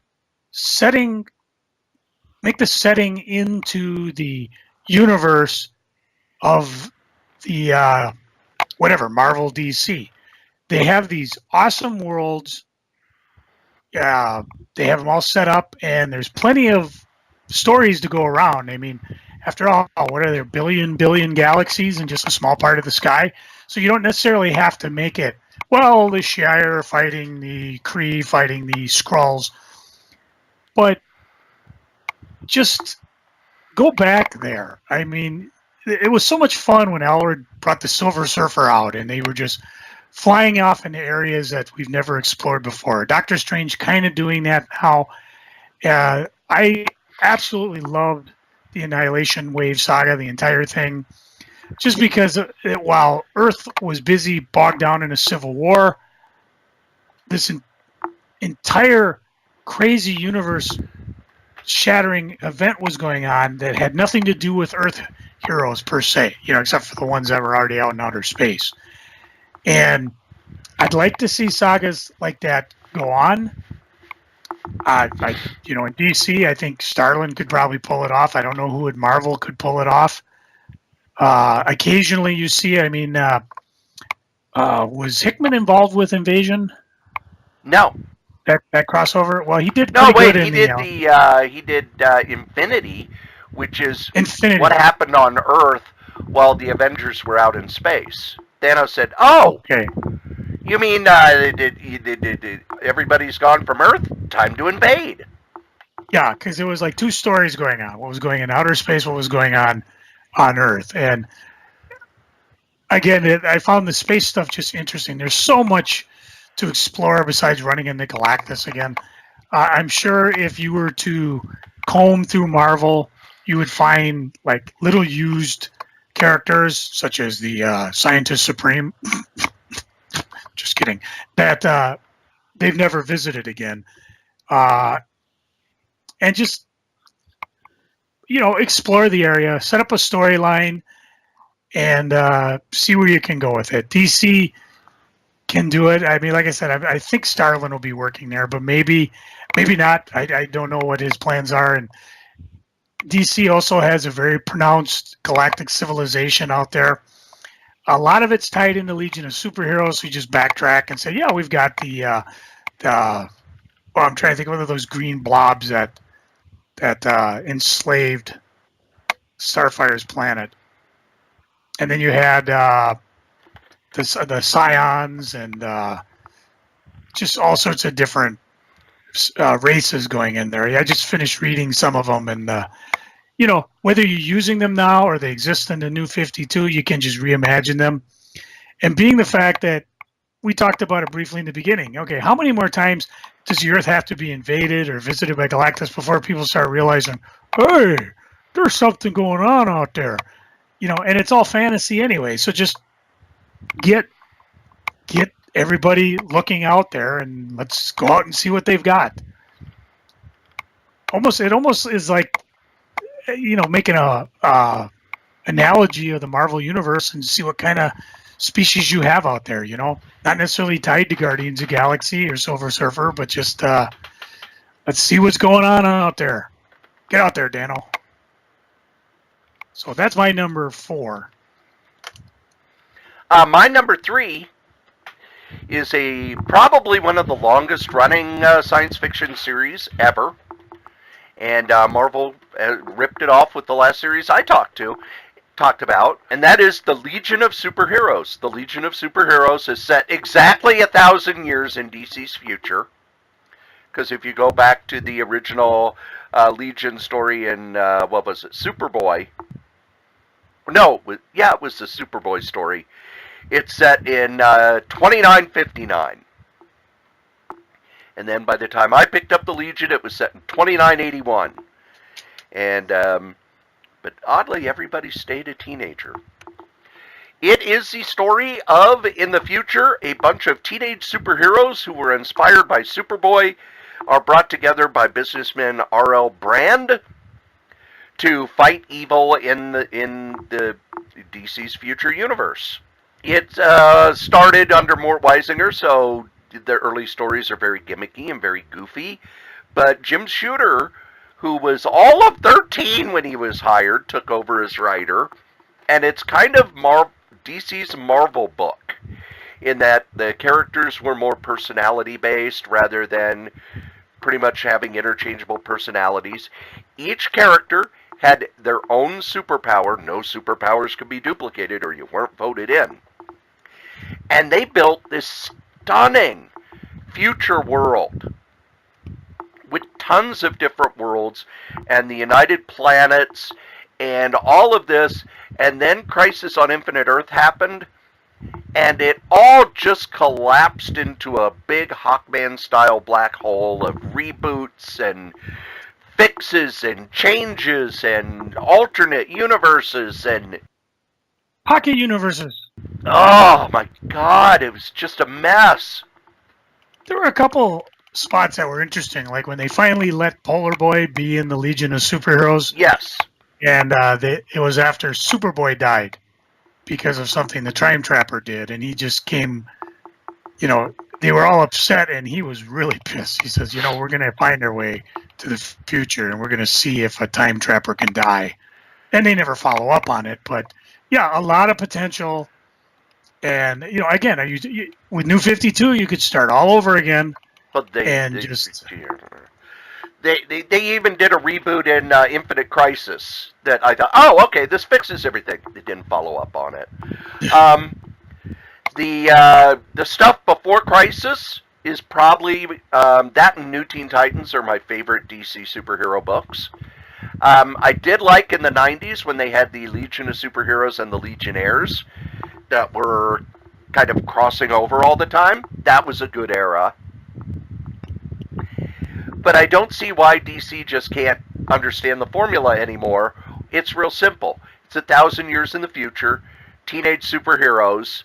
make the setting into the universe of the whatever, Marvel, DC. They have these awesome worlds. They have them all set up, and there's plenty of stories to go around. I mean, after all, what are there, billion galaxies in just a small part of the sky? So you don't necessarily have to make it, well, the Shire fighting the Kree, fighting the Skrulls. But just go back there. I mean, it was so much fun when Elwood brought the Silver Surfer out, and they were just flying off into areas that we've never explored before. Doctor Strange kind of doing that now. I absolutely loved the Annihilation Wave saga, the entire thing, just because while Earth was busy bogged down in a civil war, this entire crazy universe shattering event was going on that had nothing to do with Earth heroes per se, except for the ones that were already out in outer space. And I'd like to see sagas like that go on. In DC, I think Starlin could probably pull it off. I don't know who at Marvel could pull it off. Occasionally you see, was Hickman involved with Invasion? No. That crossover? Well, he did No, pretty wait, good he did Infinity, which is Infinity. What happened on Earth while the Avengers were out in space. Thanos said, "Oh, okay. You mean everybody's gone from Earth? Time to invade." Yeah, because there was like two stories going on. What was going in outer space, what was going on Earth. And again, I found the space stuff just interesting. There's so much to explore besides running into Galactus again. I'm sure if you were to comb through Marvel, you would find like little used characters, such as the Scientist Supreme. Just kidding. That they've never visited again. And just, explore the area, set up a storyline, and see where you can go with it. DC can do it. I mean, like I said, I think Starlin will be working there, but maybe not. I don't know what his plans are. And DC also has a very pronounced galactic civilization out there. A lot of it's tied into Legion of Superheroes. So you just backtrack and say, yeah, we've got I'm trying to think of one of those green blobs that enslaved Starfire's planet. And then you had the Scions and just all sorts of different races going in there. I just finished reading some of them, and whether you're using them now or they exist in the New 52, you can just reimagine them. And being the fact that we talked about it briefly in the beginning, okay, how many more times does the Earth have to be invaded or visited by Galactus before people start realizing, hey, there's something going on out there? And it's all fantasy anyway. So just get everybody looking out there, and let's go out and see what they've got. It almost is like, making a analogy of the Marvel universe and see what kind of species you have out there. Not necessarily tied to Guardians of the Galaxy or Silver Surfer, but just let's see what's going on out there. Get out there, Dano. So that's my number 4. My number 3 is probably one of the longest running science fiction series ever. And Marvel ripped it off with the last series I talked about, and that is the Legion of Superheroes. The Legion of Superheroes is set exactly 1,000 years in DC's future. Because if you go back to the original Legion story in, what was it, Superboy? No, it was the Superboy story. It's set in 2959. And then by the time I picked up the Legion, it was set in 2981. And, but oddly, everybody stayed a teenager. It is the story of, in the future, a bunch of teenage superheroes who were inspired by Superboy are brought together by businessman R.L. Brand to fight evil in the DC's future universe. It started under Mort Weisinger, so the early stories are very gimmicky and very goofy. But Jim Shooter, who was all of 13 when he was hired, took over as writer. And it's kind of DC's Marvel book, in that the characters were more personality-based rather than pretty much having interchangeable personalities. Each character had their own superpower. No superpowers could be duplicated or you weren't voted in. And they built this stunning future world with tons of different worlds and the United Planets and all of this. And then Crisis on Infinite Earth happened, and it all just collapsed into a big Hawkman-style black hole of reboots and fixes and changes and alternate universes and... Pocket universes. Oh my god, it was just a mess. There were a couple spots that were interesting, like when they finally let Polar Boy be in the Legion of Superheroes. Yes. And it was after Superboy died because of something the Time Trapper did. And he just came, they were all upset and he was really pissed. He says, we're going to find our way to the future and we're going to see if a Time Trapper can die. And they never follow up on it. But yeah, a lot of potential. And, again, with New 52, you could start all over again. But they even did a reboot in Infinite Crisis that I thought, oh, okay, this fixes everything. They didn't follow up on it. The stuff before Crisis is probably that and New Teen Titans are my favorite DC superhero books. I did like in the 90s when they had the Legion of Superheroes and the Legionnaires that were kind of crossing over all the time. That was a good era. But I don't see why DC just can't understand the formula anymore. It's real simple. It's 1,000 years in the future. Teenage superheroes.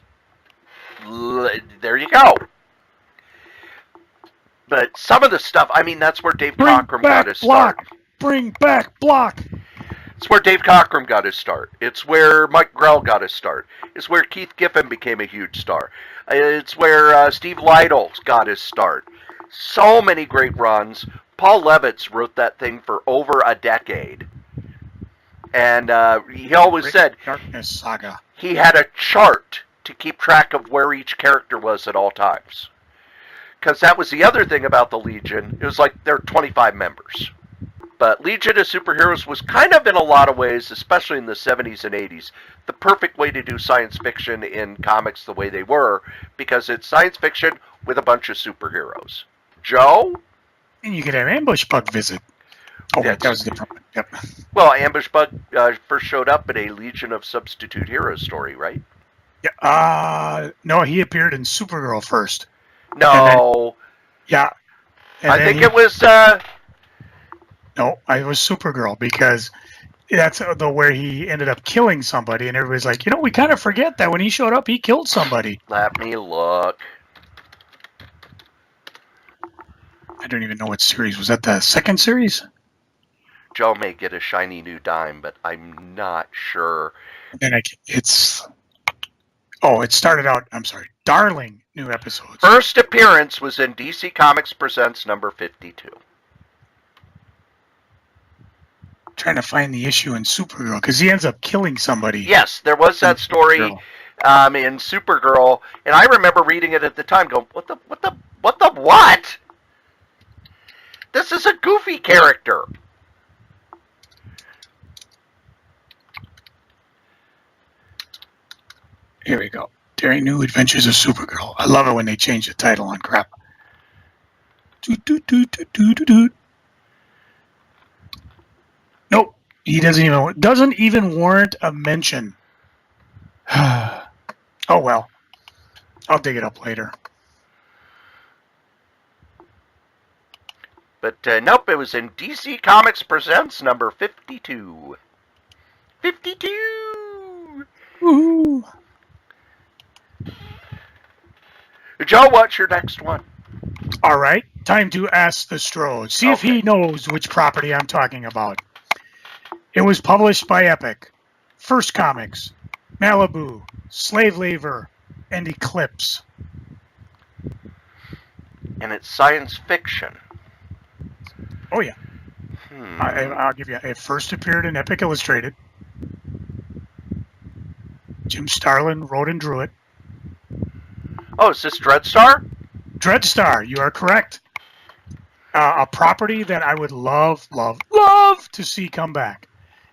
There you go. But some of the stuff, that's where Dave Cockrum got his start. Bring back Block. It's where Dave Cockrum got his start. It's where Mike Grell got his start. It's where Keith Giffen became a huge star. It's where Steve Lytle got his start. So many great runs. Paul Levitz wrote that thing for over a decade. And he always said Darkness Saga. He had a chart to keep track of where each character was at all times. Because that was the other thing about the Legion. It was like there are 25 members. But Legion of Superheroes was kind of, in a lot of ways, especially in the 70s and 80s, the perfect way to do science fiction in comics the way they were, because it's science fiction with a bunch of superheroes. Joe? And you could have Ambush Bug visit. Oh, wait, that was a different one. Yep. Well, Ambush Bug first showed up in a Legion of Substitute Heroes story, right? Yeah. No, he appeared in Supergirl first. No. Yeah. I think it was... No, it was Supergirl, because that's where he ended up killing somebody, and everybody's like, we kind of forget that when he showed up, he killed somebody. Let me look. I don't even know what series. Was that the second series? Joe may get a shiny new dime, but I'm not sure. And it started out, darling new episodes. First appearance was in DC Comics Presents number 52. Trying to find the issue in Supergirl, because he ends up killing somebody. Yes, there was that story in Supergirl, and I remember reading it at the time going, what the what? This is a goofy character. Here we go. Daring New Adventures of Supergirl. I love it when they change the title on crap. Nope. He doesn't even warrant a mention. Oh well. I'll dig it up later. But nope, it was in DC Comics Presents number 52. 52! Woo! Joe, what's your next one? All right, time to ask the Strode. See if he knows which property I'm talking about. It was published by Epic, First Comics, Malibu, Slave Labor, and Eclipse. And it's science fiction. Oh, yeah. I'll give you. It first appeared in Epic Illustrated. Jim Starlin wrote and drew it. Oh, is this Dreadstar? Dreadstar, you are correct. A property that I would love to see come back.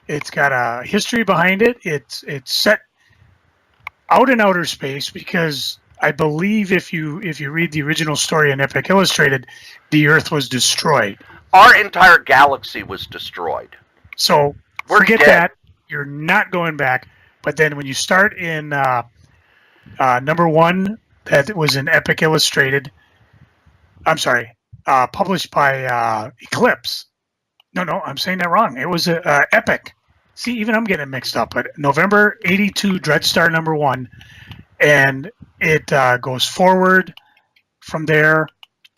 It's got a history behind it. It's set out in outer space because I believe if you read the original story in Epic Illustrated, the Earth was destroyed. Our entire galaxy was destroyed. So forget that. You're not going back. But then when you start in number 1, that was in Epic Illustrated. I'm sorry, published by Eclipse. No, I'm saying that wrong. It was Epic. See, even I'm getting mixed up. But November 82, Dreadstar number 1. And it goes forward from there.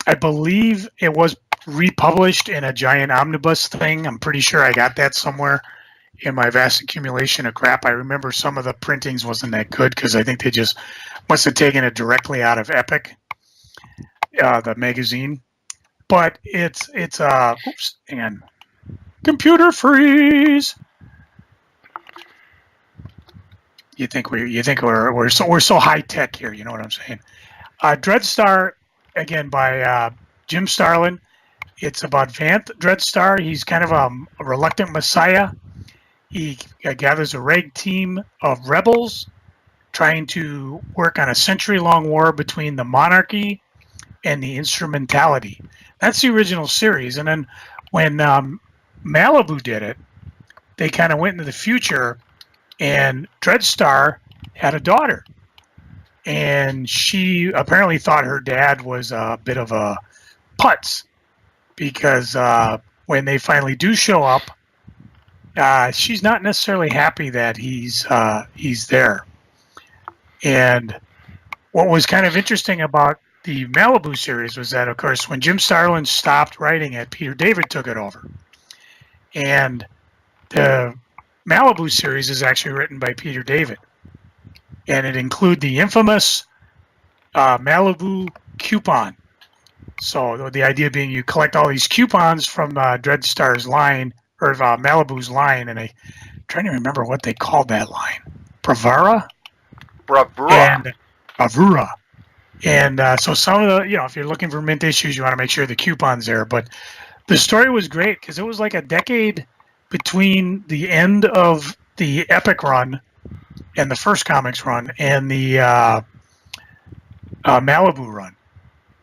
I believe it was republished in a giant omnibus thing. I'm pretty sure I got that somewhere in my vast accumulation of crap. I remember some of the printings wasn't that good because I think they just must have taken it directly out of Epic, the magazine. But it's oops, hang on. Computer freeze. You think we're so high tech here? You know what I'm saying? Dreadstar, again by Jim Starlin. It's about Vanth Dreadstar. He's kind of a reluctant messiah. He gathers a rag team of rebels trying to work on a century-long war between the monarchy and the instrumentality. That's the original series. And then when Malibu did it, they kind of went into the future, and Dreadstar had a daughter. And she apparently thought her dad was a bit of a putz, because when they finally do show up, she's not necessarily happy that he's there. And what was kind of interesting about the Malibu series was that, of course, when Jim Starlin stopped writing it, Peter David took it over. And the Malibu series is actually written by Peter David. And it includes the infamous Malibu coupon. So the idea being you collect all these coupons from Dreadstar's line, or Malibu's line, and I'm trying to remember what they called that line. Bravura? Bravura. And Bravura. And so some of the, if you're looking for mint issues, you want to make sure the coupon's there. But the story was great because it was like a decade between the end of the Epic run and the first comics run and the Malibu run.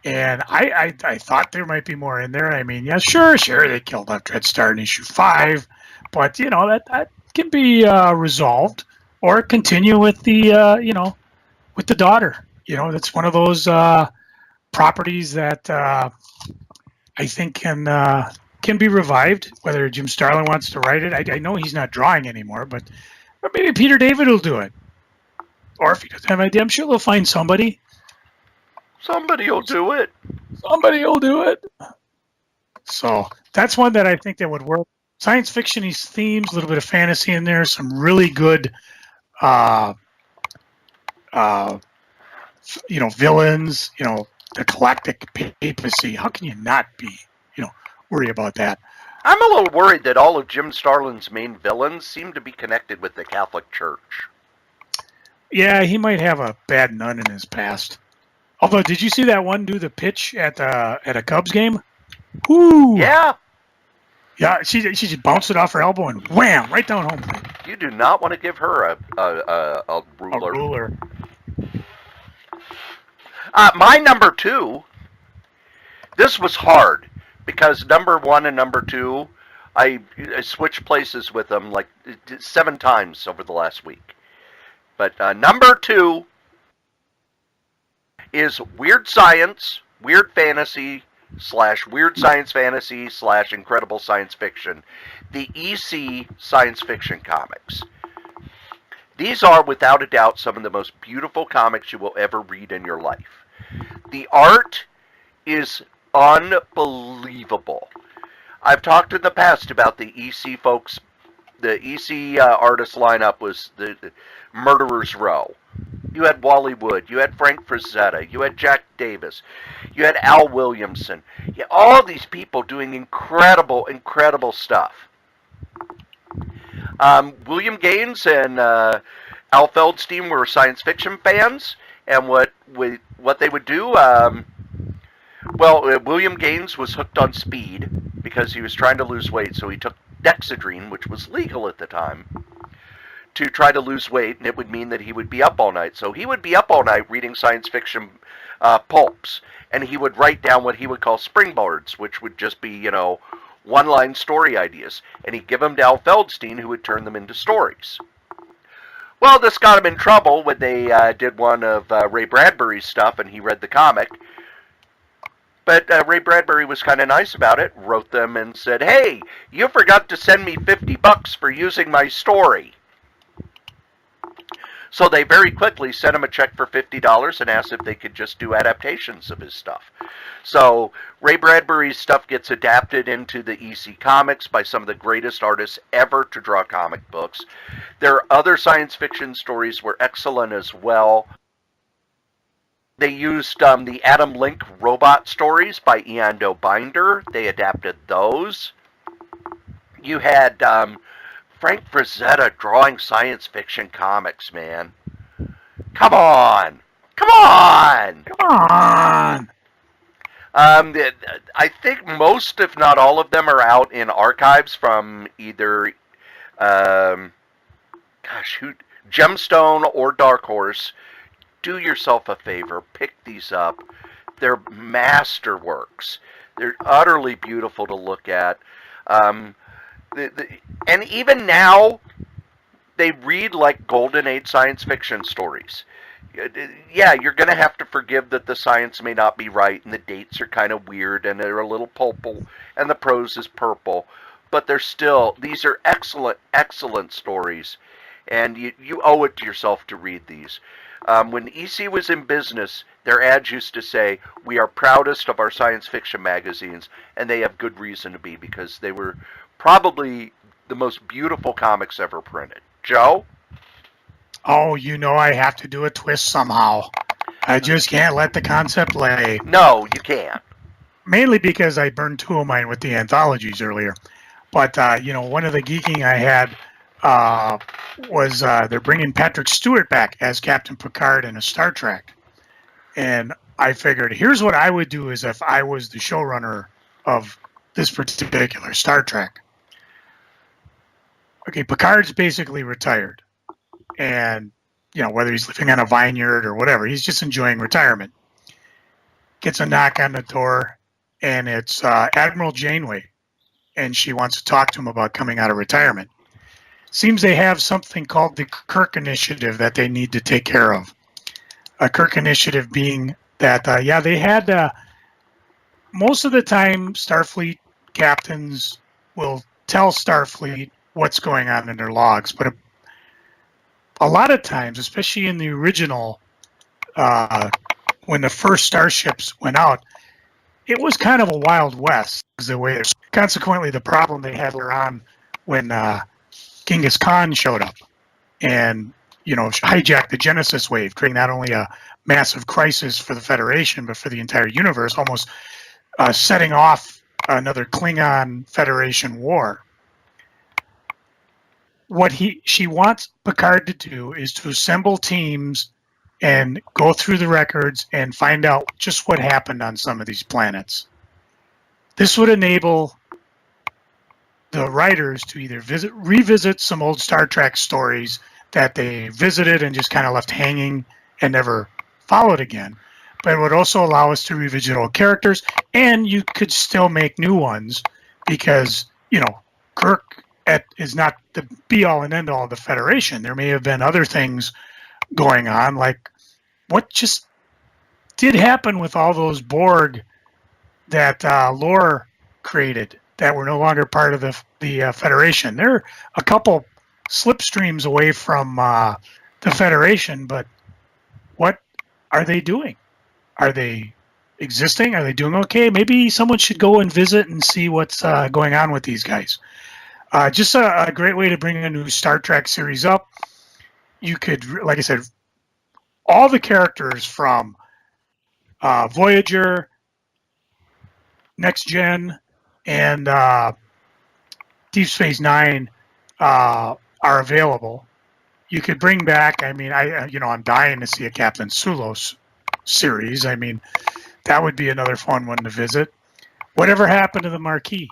And I thought there might be more in there. I mean, yeah, sure, they killed off Dreadstar in issue 5, but that can be resolved or continue with the with the daughter. That's one of those properties that I think can be revived. Whether Jim Starlin wants to write it, I know he's not drawing anymore, but maybe Peter David will do it. Or if he doesn't have an idea, I'm sure they'll find somebody. Somebody will do it. Somebody will do it. So that's one that I think that would work. Science fiction-y themes, a little bit of fantasy in there, some really good, villains. The galactic papacy. How can you not be, worry about that? I'm a little worried that all of Jim Starlin's main villains seem to be connected with the Catholic Church. Yeah, he might have a bad nun in his past. Although, did you see that one do the pitch at a Cubs game? Woo! Yeah. Yeah, she just bounced it off her elbow and wham, right down home plate. You do not want to give her a ruler. A ruler. My number 2. This was hard because number 1 and number 2, I switched places with them like 7 times over the last week. But number 2 is Weird Science, Weird Fantasy / Weird Science Fantasy / Incredible Science Fiction, the EC Science Fiction comics. These are, without a doubt, some of the most beautiful comics you will ever read in your life. The art is unbelievable. I've talked in the past about the EC folks. The EC artist lineup was the Murderer's Row. You had Wally Wood, you had Frank Frazetta, you had Jack Davis, you had Al Williamson. All these people doing incredible, incredible stuff. William Gaines and Al Feldstein were science fiction fans, and what they would do, William Gaines was hooked on speed because he was trying to lose weight, so he took Dexedrine, which was legal at the time, to try to lose weight, and it would mean that he would be up all night. So he would be up all night reading science fiction pulps, and he would write down what he would call springboards, which would just be, one-line story ideas, and he'd give them to Al Feldstein, who would turn them into stories. Well, this got him in trouble when they did one of Ray Bradbury's stuff, and he read the comic. But Ray Bradbury was kind of nice about it, wrote them and said, "Hey, you forgot to send me $50 for using my story." So they very quickly sent him a check for $50 and asked if they could just do adaptations of his stuff. So Ray Bradbury's stuff gets adapted into the EC Comics by some of the greatest artists ever to draw comic books. Their other science fiction stories were excellent as well. They used the Adam Link robot stories by Eando Binder. They adapted those. You had Frank Frazetta drawing science fiction comics, man. Come on! Come on! Come on! I think most, if not all of them, are out in archives from either Gemstone or Dark Horse. Do yourself a favor, pick these up. They're masterworks. They're utterly beautiful to look at. And even now, they read like Golden Age science fiction stories. Yeah, you're going to have to forgive that the science may not be right, and the dates are kind of weird, and they're a little pulpy, and the prose is purple. But these are excellent, excellent stories, and you owe it to yourself to read these. When EC was in business, their ads used to say, "We are proudest of our science fiction magazines," and they have good reason to be, because they were probably the most beautiful comics ever printed. Joe? Oh, I have to do a twist somehow. I just can't let the concept lay. No, you can't. Mainly because I burned two of mine with the anthologies earlier. But, one of the geeking I had was they're bringing Patrick Stewart back as Captain Picard in a Star Trek. And I figured, here's what I would do is if I was the showrunner of this particular Star Trek. Okay, Picard's basically retired. And, whether he's living on a vineyard or whatever, he's just enjoying retirement. Gets a knock on the door, and it's Admiral Janeway. And she wants to talk to him about coming out of retirement. Seems they have something called the Kirk Initiative that they need to take care of. A Kirk Initiative being that, they had, most of the time, Starfleet captains will tell Starfleet what's going on in their logs, but a lot of times, especially in the original, when the first starships went out, it was kind of a Wild West. Consequently, the problem they had later on when Genghis Khan showed up and, hijacked the Genesis wave, creating not only a massive crisis for the Federation, but for the entire universe, almost setting off another Klingon Federation war. What she wants Picard to do is to assemble teams and go through the records and find out just what happened on some of these planets. This would enable the writers to either revisit some old Star Trek stories that they visited and just kind of left hanging and never followed again. But it would also allow us to revisit old characters, and you could still make new ones because, Kirk is not the be-all and end-all of the Federation. There may have been other things going on, like what just did happen with all those Borg that Lore created that were no longer part of the Federation. They're a couple slipstreams away from the Federation, but what are they doing? Are they existing? Are they doing okay? Maybe someone should go and visit and see what's going on with these guys. Just a great way to bring a new Star Trek series up. You could, like I said, all the characters from Voyager, Next Gen, and Deep Space Nine are available. You could bring back. I mean, I'm dying to see a Captain Sulos series. I mean, that would be another fun one to visit. Whatever happened to the Marquis?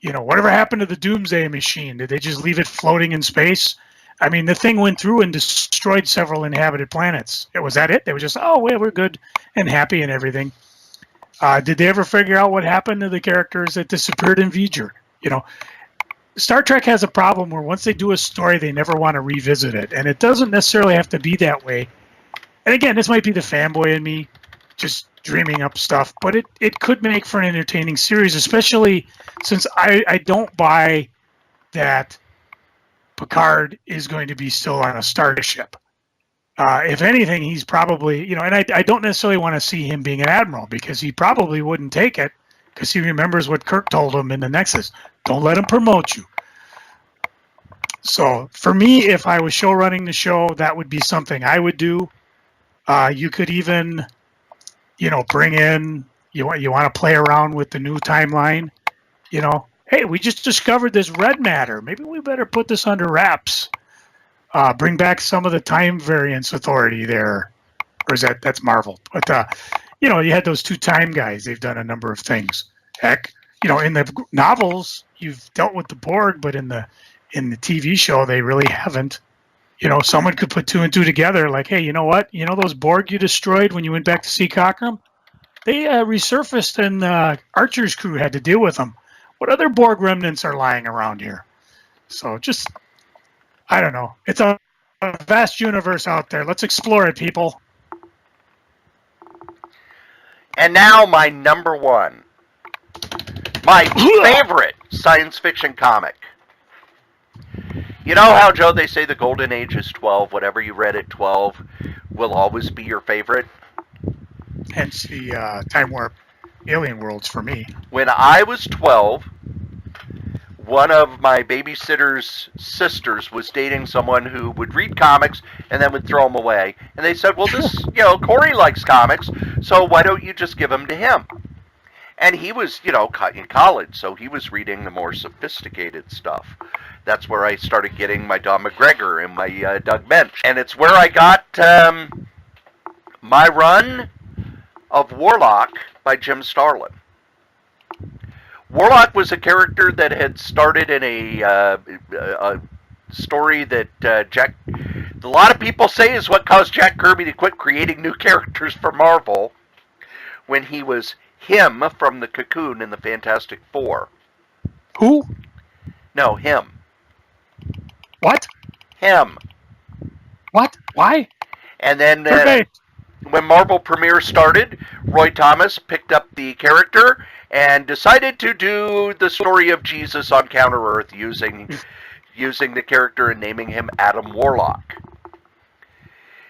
Whatever happened to the Doomsday Machine? Did they just leave it floating in space? I mean, the thing went through and destroyed several inhabited planets. Was that it? They were just, oh, well, we're good and happy and everything. Did they ever figure out what happened to the characters that disappeared in Voyager? Star Trek has a problem where once they do a story, they never want to revisit it. And it doesn't necessarily have to be that way. And again, this might be the fanboy in me just dreaming up stuff, but it could make for an entertaining series, especially since I don't buy that Picard is going to be still on a starship. If anything, he's probably, and I don't necessarily want to see him being an admiral because he probably wouldn't take it because he remembers what Kirk told him in the Nexus. Don't let him promote you. So for me, if I was show running the show, that would be something I would do. You could even, bring in, you want to play around with the new timeline, hey, we just discovered this red matter. Maybe we better put this under wraps. Bring back some of the time variance authority there. Or that's Marvel. But, you had those two time guys. They've done a number of things. Heck, in the novels, you've dealt with the Borg, but in the TV show, they really haven't. Someone could put two and two together like, hey, you know what? Those Borg you destroyed when you went back to see Cockrum? They resurfaced and Archer's crew had to deal with them. What other Borg remnants are lying around here? So just, I don't know. It's a vast universe out there. Let's explore it, people. And now my number one. My favorite science fiction comic. You know how, Joe, they say the golden age is 12. Whatever you read at 12 will always be your favorite. Hence the Time Warp Alien Worlds for me. When I was 12, one of my babysitter's sisters was dating someone who would read comics and then would throw them away. And they said, well, Cory likes comics, so why don't you just give them to him? And he was, in college, so he was reading the more sophisticated stuff. That's where I started getting my Don McGregor and my Doug Bench. And it's where I got my run of Warlock by Jim Starlin. Warlock was a character that had started in a story that a lot of people say is what caused Jack Kirby to quit creating new characters for Marvel when he was him from the Cocoon in the Fantastic Four. Who? No, him. What? Him. What? Why? And then when Marvel Premiere started, Roy Thomas picked up the character and decided to do the story of Jesus on Counter-Earth using the character and naming him Adam Warlock.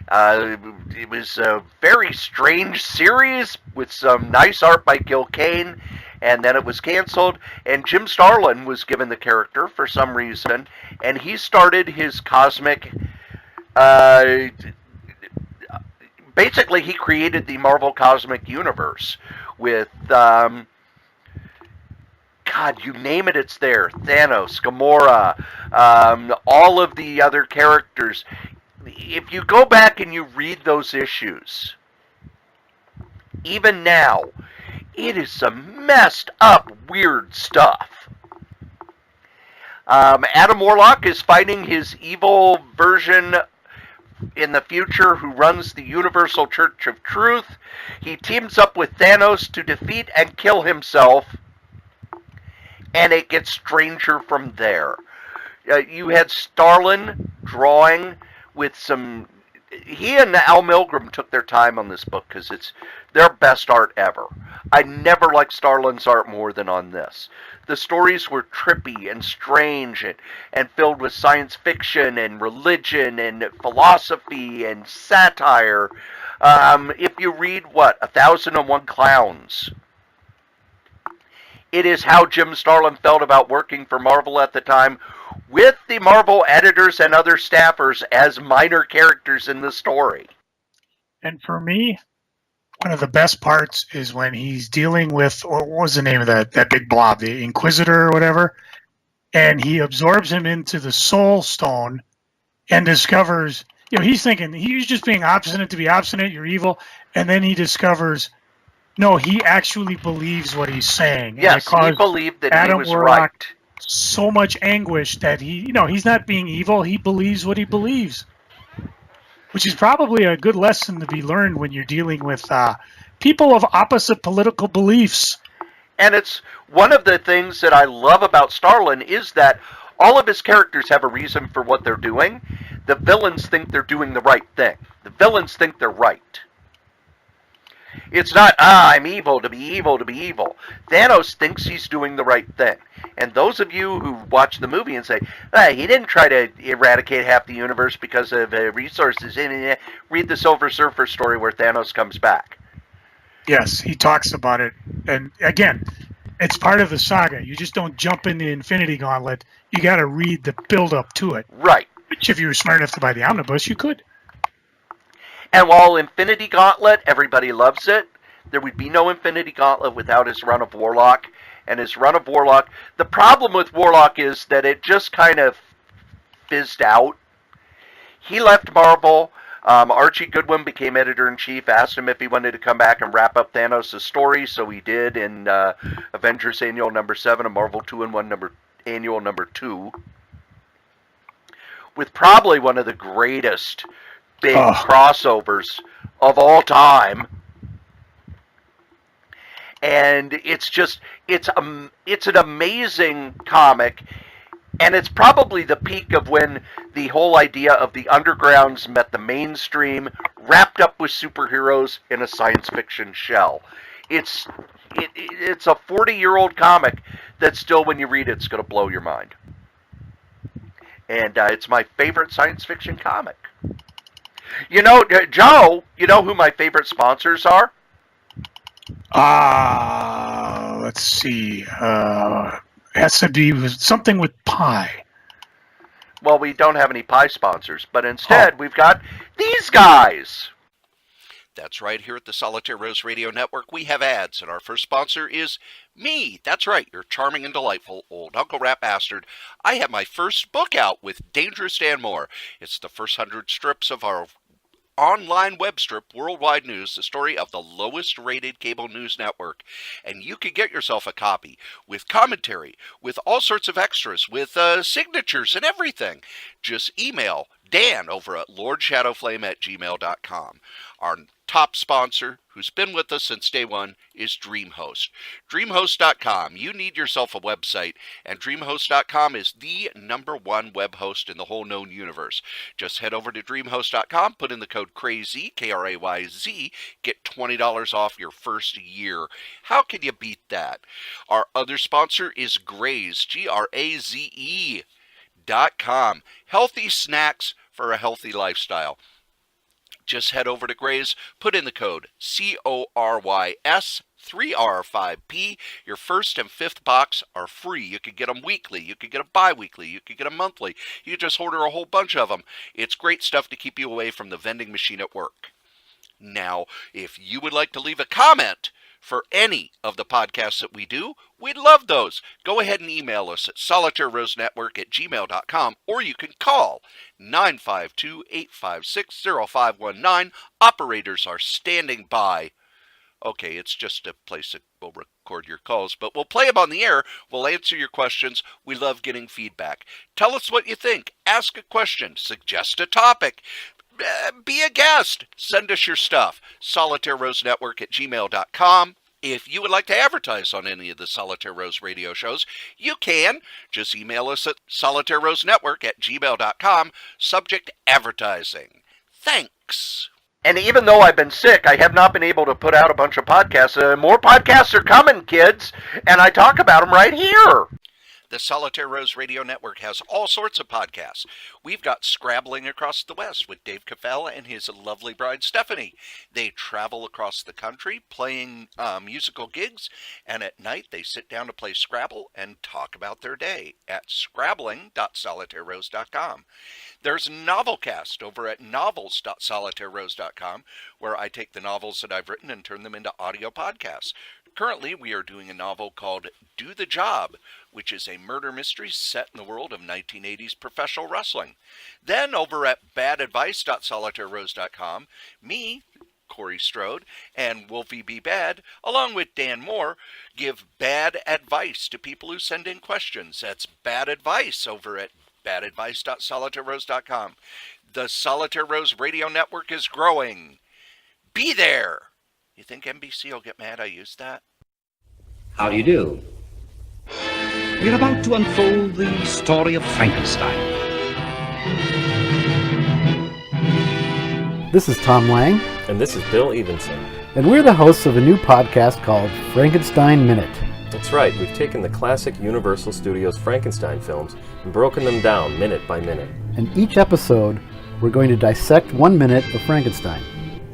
It was a very strange series with some nice art by Gil Kane, and then it was canceled, and Jim Starlin was given the character for some reason, and he started his cosmic... basically, he created the Marvel Cosmic Universe with... God, you name it, it's there. Thanos, Gamora, all of the other characters. If you go back and you read those issues, even now, it is some messed up, weird stuff. Adam Warlock is fighting his evil version in the future who runs the Universal Church of Truth. He teams up with Thanos to defeat and kill himself, and it gets stranger from there. You had Starlin drawing with some he and Al Milgrom took their time on this book because it's their best art ever. I never liked Starlin's art more than on this. The stories were trippy and strange and filled with science fiction and religion and philosophy and satire. If you read, 1001 Clowns, it is how Jim Starlin felt about working for Marvel at the time, with the Marvel editors and other staffers as minor characters in the story. And for me, one of the best parts is when he's dealing with, what was the name of that big blob, the Inquisitor or whatever, and he absorbs him into the Soul Stone and discovers, he's thinking he's just being obstinate to be obstinate, you're evil, and then he discovers, no, he actually believes what he's saying. Yes, he believed that Adam he was Warlock right. So much anguish that he's not being evil, he believes what he believes. Which is probably a good lesson to be learned when you're dealing with people of opposite political beliefs. And it's one of the things that I love about Starlin is that all of his characters have a reason for what they're doing. The villains think they're doing the right thing. The villains think they're right. It's not, I'm evil to be evil to be evil. Thanos thinks he's doing the right thing. And those of you who watch the movie and say, he didn't try to eradicate half the universe because of resources, read the Silver Surfer story where Thanos comes back. Yes, he talks about it. And again, it's part of the saga. You just don't jump in the Infinity Gauntlet. You got to read the build-up to it. Right. Which, if you were smart enough to buy the omnibus, you could. And while Infinity Gauntlet, everybody loves it, there would be no Infinity Gauntlet without his run of Warlock. And his run of Warlock, the problem with Warlock is that it just kind of fizzed out. He left Marvel. Archie Goodwin became editor-in-chief, asked him if he wanted to come back and wrap up Thanos' story, so he did in Avengers Annual number 7 and Marvel 2-in-1 Annual number 2. With probably one of the greatest big crossovers of all time. And it's an amazing comic, and it's probably the peak of when the whole idea of the undergrounds met the mainstream, wrapped up with superheroes in a science fiction shell. It's a 40-year-old comic that still, when you read it, it's going to blow your mind. And it's my favorite science fiction comic. Joe, you know who my favorite sponsors are? Let's see. Has to be something with pie. Well, we don't have any pie sponsors, but instead we've got these guys. That's right, here at the Solitaire Rose Radio Network, we have ads, and our first sponsor is me. That's right, your charming and delightful old Uncle Rat Bastard. I have my first book out with Dangerous Dan Moore. It's the first 100 strips of our online web strip, Worldwide News, the story of the lowest rated cable news network. And you can get yourself a copy with commentary, with all sorts of extras, with signatures and everything. Just email Dan over at lordshadowflame@gmail.com. Our top sponsor, who's been with us since day one, is DreamHost. DreamHost.com. You need yourself a website, and DreamHost.com is the #1 web host in the whole known universe. Just head over to DreamHost.com, put in the code CRAYZ, K-R-A-Y-Z, get $20 off your first year. How can you beat that? Our other sponsor is Graze, GRAZE.com. Healthy snacks for a healthy lifestyle. Just head over to Graze, put in the code CORYS3R5P. Your first and fifth box are free. You could get them weekly. You could get them bi-weekly. You could get them monthly. You could just order a whole bunch of them. It's great stuff to keep you away from the vending machine at work. Now, if you would like to leave a comment for any of the podcasts that we do, we'd love those. Go ahead and email us at solitairerosenetwork@gmail.com, or you can call 952-856-0519. Operators are standing by. Okay, it's just a place that will record your calls, but we'll play them on the air. We'll answer your questions. We love getting feedback. Tell us what you think. Ask a question. Suggest a topic. Be a guest. Send us your stuff. solitairerosenetwork@gmail.com. If you would like to advertise on any of the Solitaire Rose radio shows, you can. Just email us at solitairerosenetwork@gmail.com. Subject advertising. Thanks. And even though I've been sick, I have not been able to put out a bunch of podcasts. More podcasts are coming, kids, and I talk about them right here. The Solitaire Rose Radio Network has all sorts of podcasts. We've got Scrabbling Across the West with Dave Caffell and his lovely bride, Stephanie. They travel across the country playing musical gigs, and at night they sit down to play Scrabble and talk about their day at scrabbling.solitairerose.com. There's Novelcast over at novels.solitairerose.com, where I take the novels that I've written and turn them into audio podcasts. Currently, we are doing a novel called Do the Job, which is a murder mystery set in the world of 1980s professional wrestling. Then, over at badadvice.solitairerose.com, me, Cory Strode, and Wolfie B. Bad, along with Dan Moore, give bad advice to people who send in questions. That's bad advice over at badadvice.solitairerose.com. The Solitaire Rose Radio Network is growing. Be there! You think NBC will get mad I used that? How do you do? We're about to unfold the story of Frankenstein. This is Tom Lang. And this is Bill Evenson. And we're the hosts of a new podcast called Frankenstein Minute. That's right, we've taken the classic Universal Studios Frankenstein films and broken them down minute by minute. And each episode, we're going to dissect 1 minute of Frankenstein.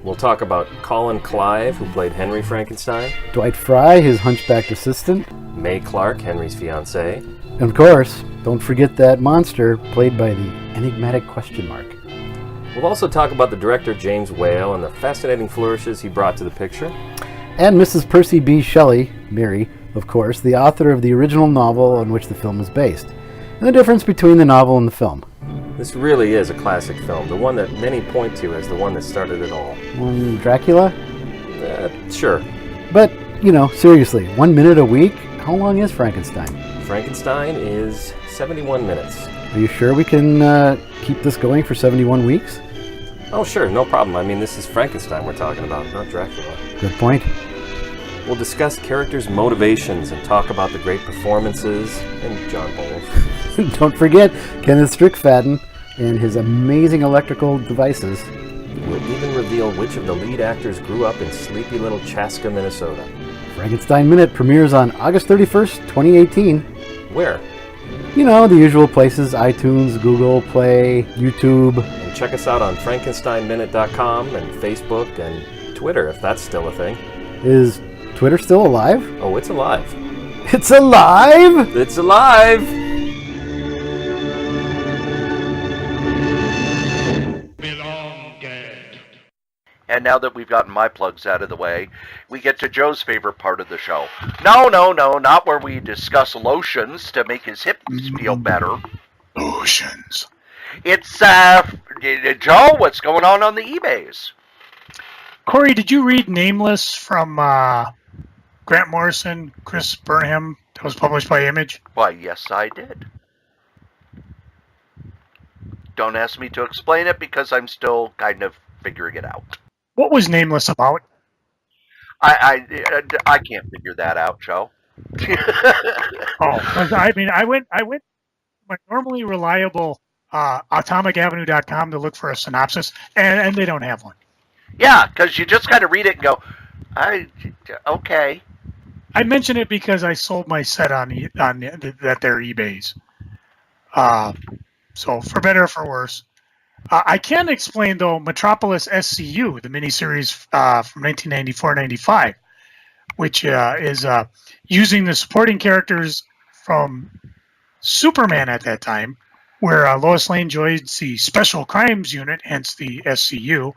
We'll talk about Colin Clive, who played Henry Frankenstein, Dwight Fry, his hunchbacked assistant, Mae Clark, Henry's fiancée, and of course, don't forget that monster played by the enigmatic question mark. We'll also talk about the director James Whale and the fascinating flourishes he brought to the picture. And Mrs. Percy B. Shelley, Mary, of course, the author of the original novel on which the film is based, and the difference between the novel and the film. This really is a classic film, the one that many point to as the one that started it all. Dracula? Sure. But, seriously, 1 minute a week? How long is Frankenstein? Frankenstein is 71 minutes. Are you sure we can keep this going for 71 weeks? Oh, sure, no problem. I mean, this is Frankenstein we're talking about, not Dracula. Good point. We'll discuss characters' motivations and talk about the great performances and John Bowles. Don't forget Kenneth Strickfaden and his amazing electrical devices. We'll even reveal which of the lead actors grew up in sleepy little Chaska, Minnesota. Frankenstein Minute premieres on August 31st, 2018. Where? The usual places: iTunes, Google Play, YouTube. And check us out on FrankensteinMinute.com and Facebook and Twitter, if that's still a thing. Is Twitter still alive? Oh, it's alive. It's alive? It's alive! And now that we've gotten my plugs out of the way, we get to Joe's favorite part of the show. No, not where we discuss lotions to make his hips feel better. Lotions. It's, Joe, what's going on the eBays? Cory, did you read Nameless from Grant Morrison, Chris Burnham, that was published by Image? Why, yes, I did. Don't ask me to explain it because I'm still kind of figuring it out. What was Nameless about? I can't figure that out, Joe. I went my normally reliable atomicavenue.com to look for a synopsis, and they don't have one. Yeah, because you just kind of read it and go, okay. I mention it because I sold my set at their eBays. So for better or for worse. I can explain, though, Metropolis SCU, the miniseries from 1994-95, which is using the supporting characters from Superman at that time, where Lois Lane joins the Special Crimes Unit, hence the SCU,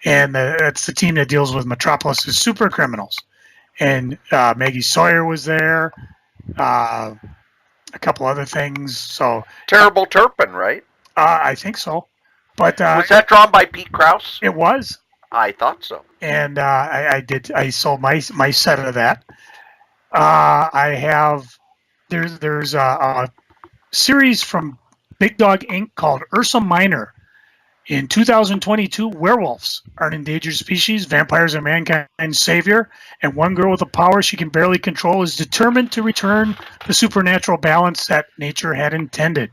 and that's the team that deals with Metropolis's super criminals. And Maggie Sawyer was there, a couple other things. So Terrible Turpin, right? I think so. But was that drawn by Pete Krause? It was. I thought so. And I sold my set of that. I have there's a series from Big Dog Inc. called Ursa Minor. In 2022, werewolves are an endangered species. Vampires are mankind's savior, and one girl with a power she can barely control is determined to return the supernatural balance that nature had intended.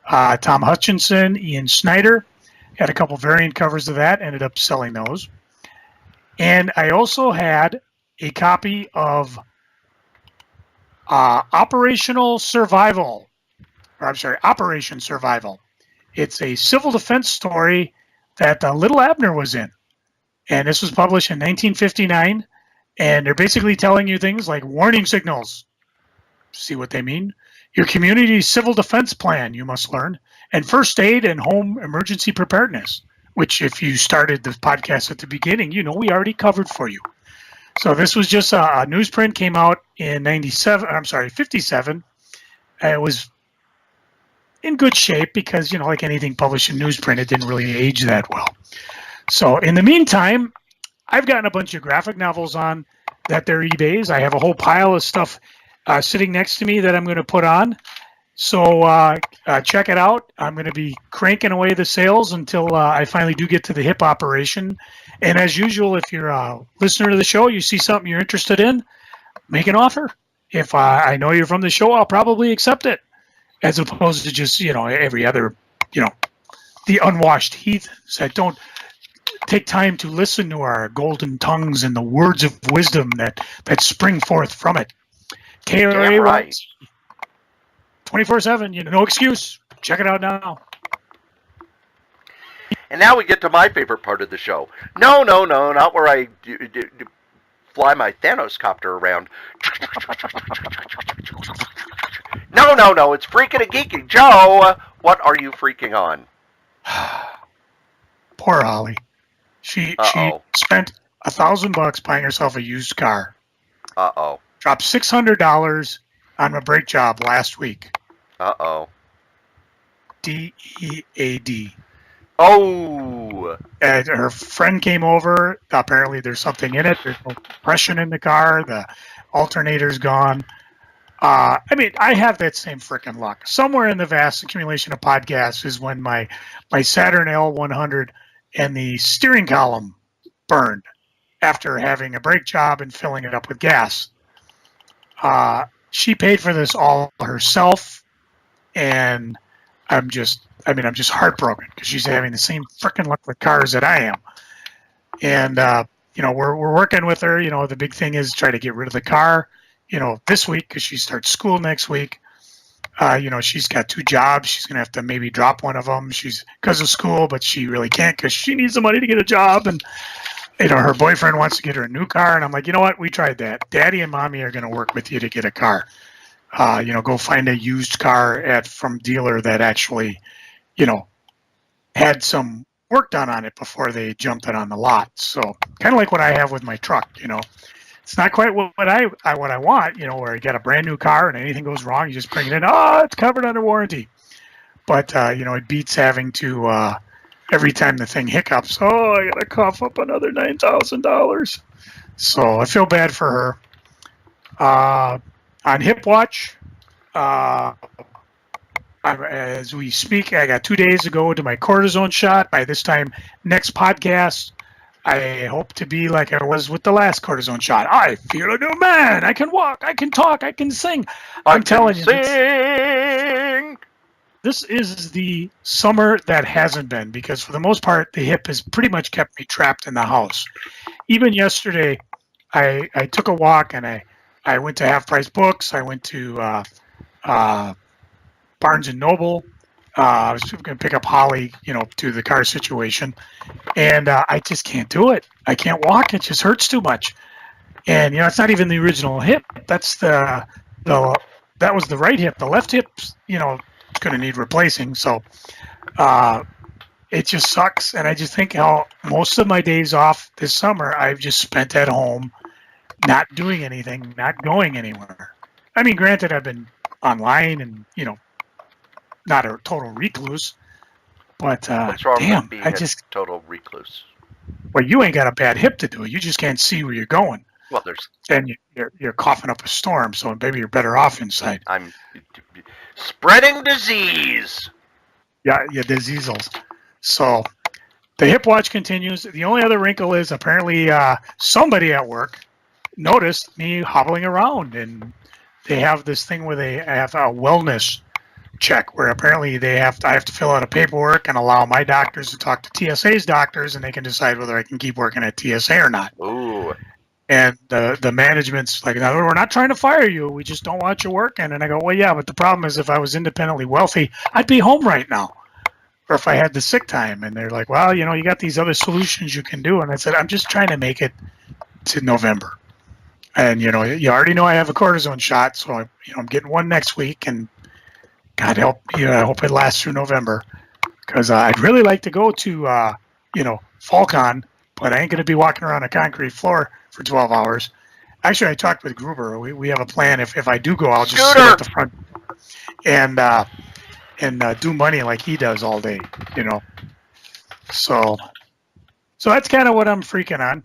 Tom Hutchinson, Ian Snyder, Had a couple variant covers of that, ended up selling those. And I also had a copy of Operation Survival. It's a civil defense story that Little Abner was in. And this was published in 1959. And they're basically telling you things like warning signals. See what they mean? Your community's civil defense plan, you must learn. And first aid and home emergency preparedness, which if you started the podcast at the beginning, you know we already covered for you. So this was just a newsprint, came out in 57. It was in good shape because, you know, like anything published in newsprint, it didn't really age that well. So in the meantime, I've gotten a bunch of graphic novels on that they're eBays. I have a whole pile of stuff sitting next to me that I'm going to put on. So check it out. I'm going to be cranking away the sales until I finally do get to the hip operation. And as usual, if you're a listener to the show, you see something you're interested in, make an offer. If I know you're from the show, I'll probably accept it, as opposed to just, you know, every other, you know, the unwashed heathens that don't take time to listen to our golden tongues and the words of wisdom that spring forth from it. KRA right. 24/7, you know, no excuse. Check it out now. And now we get to my favorite part of the show. No, not where I fly my Thanos copter around. No, it's Freaking and Geeking. Joe, what are you freaking on? Poor Holly. She spent $1,000 buying herself a used car. Uh-oh. Dropped $600 on a brake job last week. Uh-oh. DEAD. Oh! And her friend came over. Apparently there's something in it. There's no compression in the car. The alternator's gone. I mean, I have that same freaking luck. Somewhere in the vast accumulation of podcasts is when my Saturn L100 and the steering column burned after having a brake job and filling it up with gas. She paid for this all herself, and I'm just heartbroken because she's having the same freaking luck with cars that I am. And, you know, we're working with her. You know, the big thing is try to get rid of the car, you know, this week because she starts school next week. You know, she's got 2 jobs. She's going to have to maybe drop one of them. She's because of school, but she really can't because she needs the money to get a job. And, you know, her boyfriend wants to get her a new car. And I'm like, you know what? We tried that. Daddy and Mommy are going to work with you to get a car. You know, go find a used car from dealer that actually, you know, had some work done on it before they jumped it on the lot. So kind of like what I have with my truck, you know. It's not quite what I want, you know, where you get a brand new car and anything goes wrong, you just bring it in. Oh, it's covered under warranty. But, you know, it beats having to, every time the thing hiccups, oh, I got to cough up another $9,000. So I feel bad for her. On Hip Watch, as we speak, I got 2 days to go to my cortisone shot. By this time, next podcast, I hope to be like I was with the last cortisone shot. I feel a new man. I can walk. I can talk. I can sing. I'm telling you, this is the summer that hasn't been, because for the most part, the hip has pretty much kept me trapped in the house. Even yesterday, I took a walk and I went to Half Price Books. I went to Barnes and Noble. I was going to pick up Holly, you know, to the car situation. And I just can't do it. I can't walk. It just hurts too much. And, you know, it's not even the original hip. That's that was the right hip. The left hip's, you know, going to need replacing. So it just sucks. And I just think how most of my days off this summer, I've just spent at home, not doing anything, not going anywhere. I mean, granted, I've been online and, you know, not a total recluse, but what's wrong damn, with being I just total recluse. Well, you ain't got a bad hip to do it. You just can't see where you're going. Well, there's and you're coughing up a storm, so maybe you're better off inside. I'm spreading disease. Yeah, diseasels. So the hip watch continues. The only other wrinkle is apparently somebody at work noticed me hobbling around, and they have this thing where they have a wellness check where apparently I have to fill out a paperwork and allow my doctors to talk to TSA's doctors, and they can decide whether I can keep working at TSA or not. Ooh. And the management's like, no, we're not trying to fire you. We just don't want you working. And I go, well, yeah, but the problem is if I was independently wealthy, I'd be home right now. Or if I had the sick time. And they're like, well, you got these other solutions you can do. And I said, I'm just trying to make it to November. And, you already know I have a cortisone shot. So, I'm getting one next week. And God help, I hope it lasts through November. Because I'd really like to go to, FallCon, but I ain't going to be walking around a concrete floor for 12 hours. Actually, I talked with Gruber. We have a plan. If I do go, I'll just sit at the front and do money like he does all day, So that's kind of what I'm freaking on.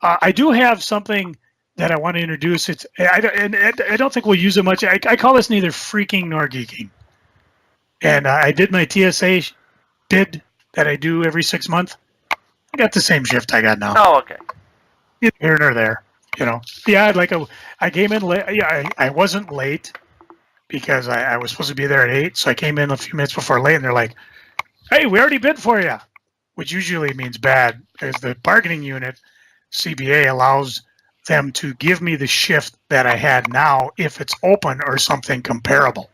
I do have something that I want to introduce. I don't think we'll use it much. I call this neither freaking nor geeking. And I did my TSA bid that I do every 6 months. I got the same shift I got now. Oh, okay. Here or there, Yeah, I came in late. Yeah, I wasn't late because I was supposed to be there at 8, so I came in a few minutes before late, and they're like, "Hey, we already bid for you," which usually means bad, because the bargaining unit, CBA, allows them to give me the shift that I had now if it's open or something comparable.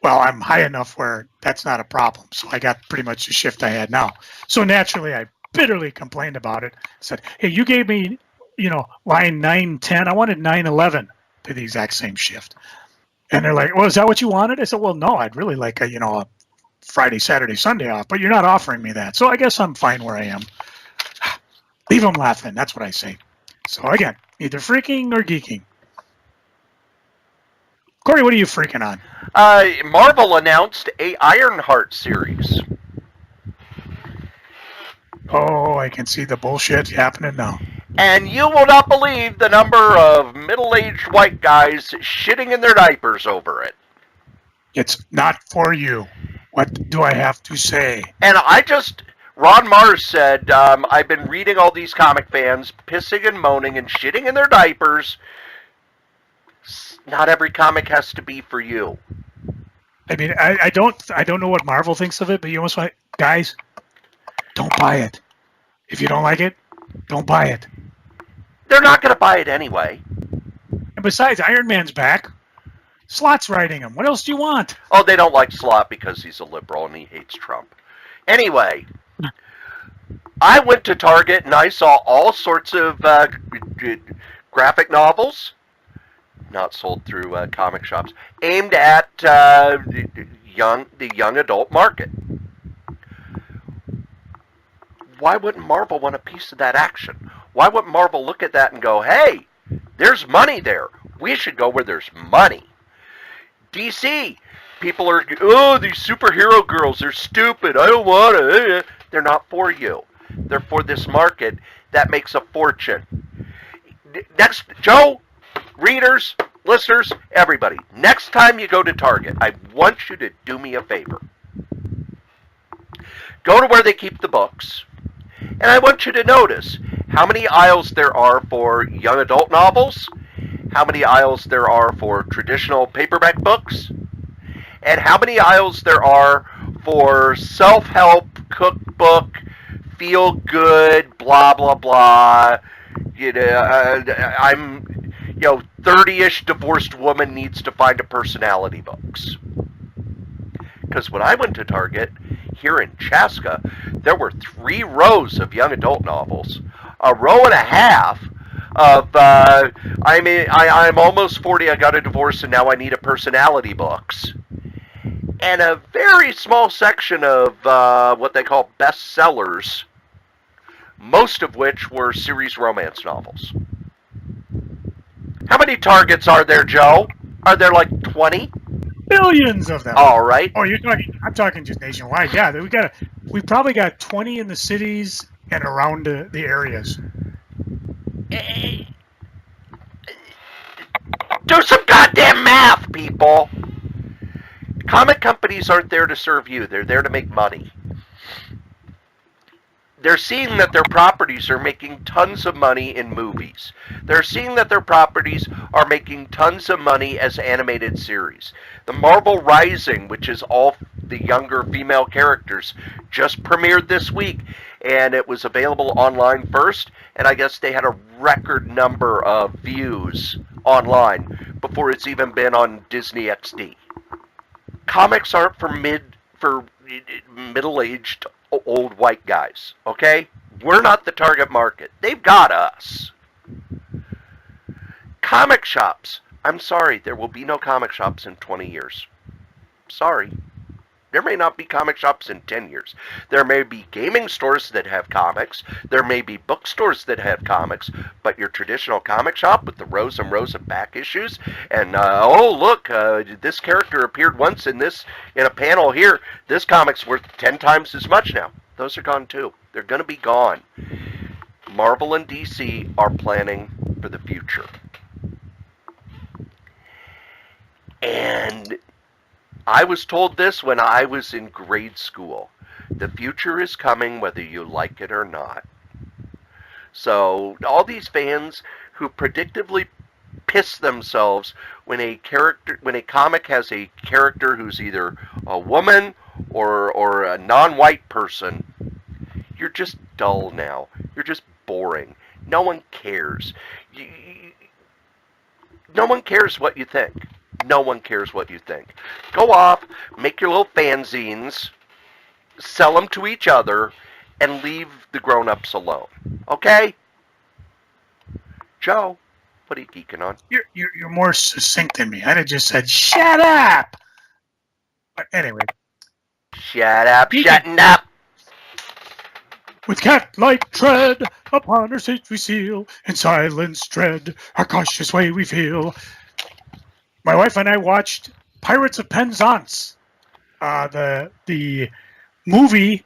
Well, I'm high enough where that's not a problem, so I got pretty much the shift I had now. So naturally, I bitterly complained about it. Said, "Hey, you gave me, line 910. I wanted 911 to the exact same shift." And they're like, "Well, is that what you wanted?" I said, "Well, no, I'd really like a Friday, Saturday, Sunday off, but you're not offering me that. So I guess I'm fine where I am." Leave them laughing. That's what I say. So again, either freaking or geeking. Cory, what are you freaking on? Marvel announced a Ironheart series. Oh, I can see the bullshit happening now. And you will not believe the number of middle-aged white guys shitting in their diapers over it. It's not for you. What do I have to say? And Ron Mars said, I've been reading all these comic fans pissing and moaning and shitting in their diapers. Not every comic has to be for you. I mean, I don't know what Marvel thinks of it, but you almost want, guys, don't buy it. If you don't like it, don't buy it. They're not going to buy it anyway. And besides, Iron Man's back. Slot's writing him. What else do you want? Oh, they don't like Slot because he's a liberal and he hates Trump. Anyway, I went to Target and I saw all sorts of graphic novels, not sold through comic shops, aimed at the young adult market. Why wouldn't Marvel want a piece of that action? Why wouldn't Marvel look at that and go, hey, there's money there. We should go where there's money. DC, people are, oh, these superhero girls, they're stupid. I don't want to. They're not for you. They're for this market that makes a fortune. Next, Joe, readers, listeners, everybody, next time you go to Target, I want you to do me a favor. Go to where they keep the books, and I want you to notice how many aisles there are for young adult novels, how many aisles there are for traditional paperback books, and how many aisles there are for self-help, cookbook, feel-good, blah, blah, blah. I'm 30-ish divorced woman needs to find a personality books. Because when I went to Target here in Chaska, there were 3 rows of young adult novels, a row and a half of I'm almost 40, I got a divorce, and now I need a personality books, and a very small section of what they call bestsellers, most of which were series romance novels. How many Targets are there, Joe? Are there like 20? Billions of them. All right. Oh, I'm talking just nationwide. Yeah, we probably got 20 in the cities and around the areas. Do some goddamn math, people. Comic companies aren't there to serve you. They're there to make money. they're seeing that their properties are making tons of money in movies. They're seeing that their properties are making tons of money as animated series. The Marvel Rising, which is all the younger female characters, just premiered this week, and it was available online first, and I guess they had a record number of views online before it's even been on Disney XD. Comics aren't for middle-aged old white guys, okay? We're not the target market. They've got us. Comic shops. I'm sorry, there will be no comic shops in 20 years. Sorry. There may not be comic shops in 10 years. There may be gaming stores that have comics. There may be bookstores that have comics. But your traditional comic shop with the rows and rows of back issues and, oh, look, this character appeared once in a panel here. This comic's worth 10 times as much now. Those are gone too. They're going to be gone. Marvel and DC are planning for the future. And I was told this when I was in grade school. The future is coming whether you like it or not. So all these fans who predictably piss themselves when a comic has a character who's either a woman or a non-white person, you're just dull now. You're just boring. No one cares. No one cares what you think. No one cares what you think. Go off, make your little fanzines, sell them to each other, and leave the grown-ups alone. Okay? Joe, what are you geeking on? You're more succinct than me. I'd have just said, shut up! But anyway. Shut up, shutting up! With cat-like tread, upon our seats we seal, in silence dread, our cautious way we feel. My wife and I watched Pirates of Penzance, the movie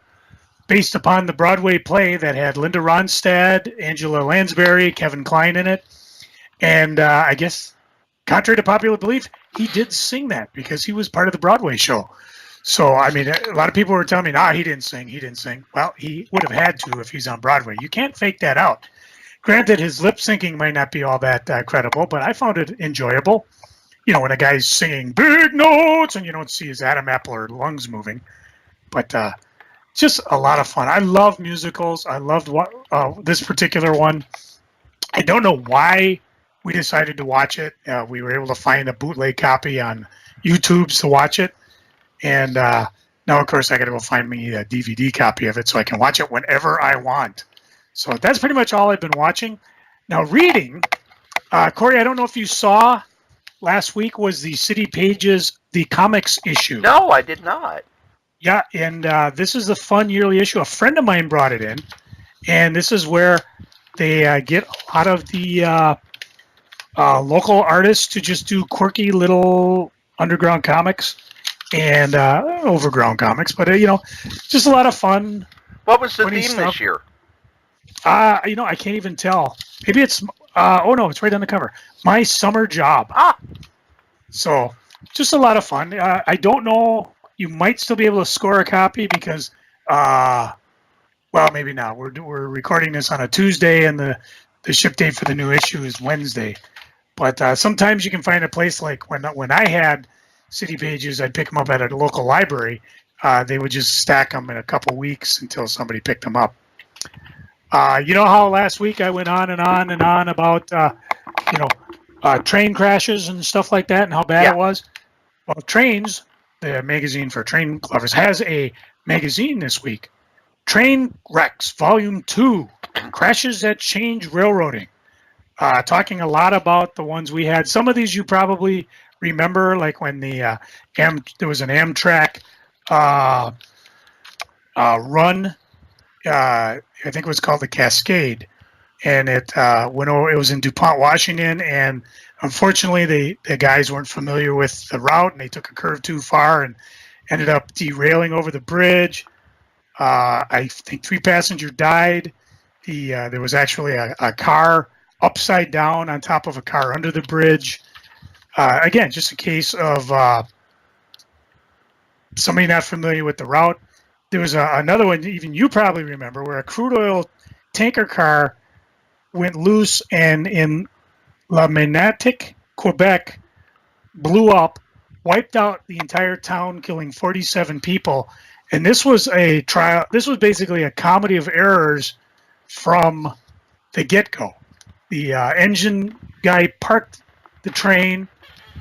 based upon the Broadway play that had Linda Ronstadt, Angela Lansbury, Kevin Kline in it. And I guess, contrary to popular belief, he did sing that because he was part of the Broadway show. So, I mean, a lot of people were telling me, he didn't sing. Well, he would have had to if he's on Broadway. You can't fake that out. Granted, his lip syncing might not be all that credible, but I found it enjoyable. You know, when a guy's singing big notes and you don't see his Adam apple or lungs moving. But just a lot of fun. I love musicals. I loved this particular one. I don't know why we decided to watch it. We were able to find a bootleg copy on YouTube to watch it. And now, of course, I got to go find me a DVD copy of it so I can watch it whenever I want. So that's pretty much all I've been watching. Now, reading, Cory, I don't know if you saw, last week was the City Pages, the comics issue. No, I did not. Yeah, and this is a fun yearly issue. A friend of mine brought it in, and this is where they get a lot of the local artists to just do quirky little underground comics and overground comics, but just a lot of fun. What was the theme this year? I can't even tell. Maybe it's it's right on the cover. My Summer Job. So just a lot of fun. I don't know. You might still be able to score a copy because, maybe not. We're recording this on a Tuesday, and the ship date for the new issue is Wednesday. But sometimes you can find a place like when I had City Pages, I'd pick them up at a local library. They would just stack them in a couple weeks until somebody picked them up. You know how last week I went on and on and on about train crashes and stuff like that and how bad it was? Well, Trains, the magazine for train lovers, has a magazine this week. Train Wrecks, Volume 2, Crashes That Change Railroading. Talking a lot about the ones we had. Some of these you probably remember, like when there was an Amtrak run. I think it was called the Cascade, and it went over. It was in DuPont, Washington, and unfortunately, the guys weren't familiar with the route, and they took a curve too far and ended up derailing over the bridge. I think 3 passengers died. There was actually a car upside down on top of a car under the bridge. Again, just a case of somebody not familiar with the route. there was another one, even you probably remember, where a crude oil tanker car went loose and in La Minneapolis, Quebec, blew up, wiped out the entire town, killing 47 people. And this was a trial. This was basically a comedy of errors from the get-go. The engine guy parked the train.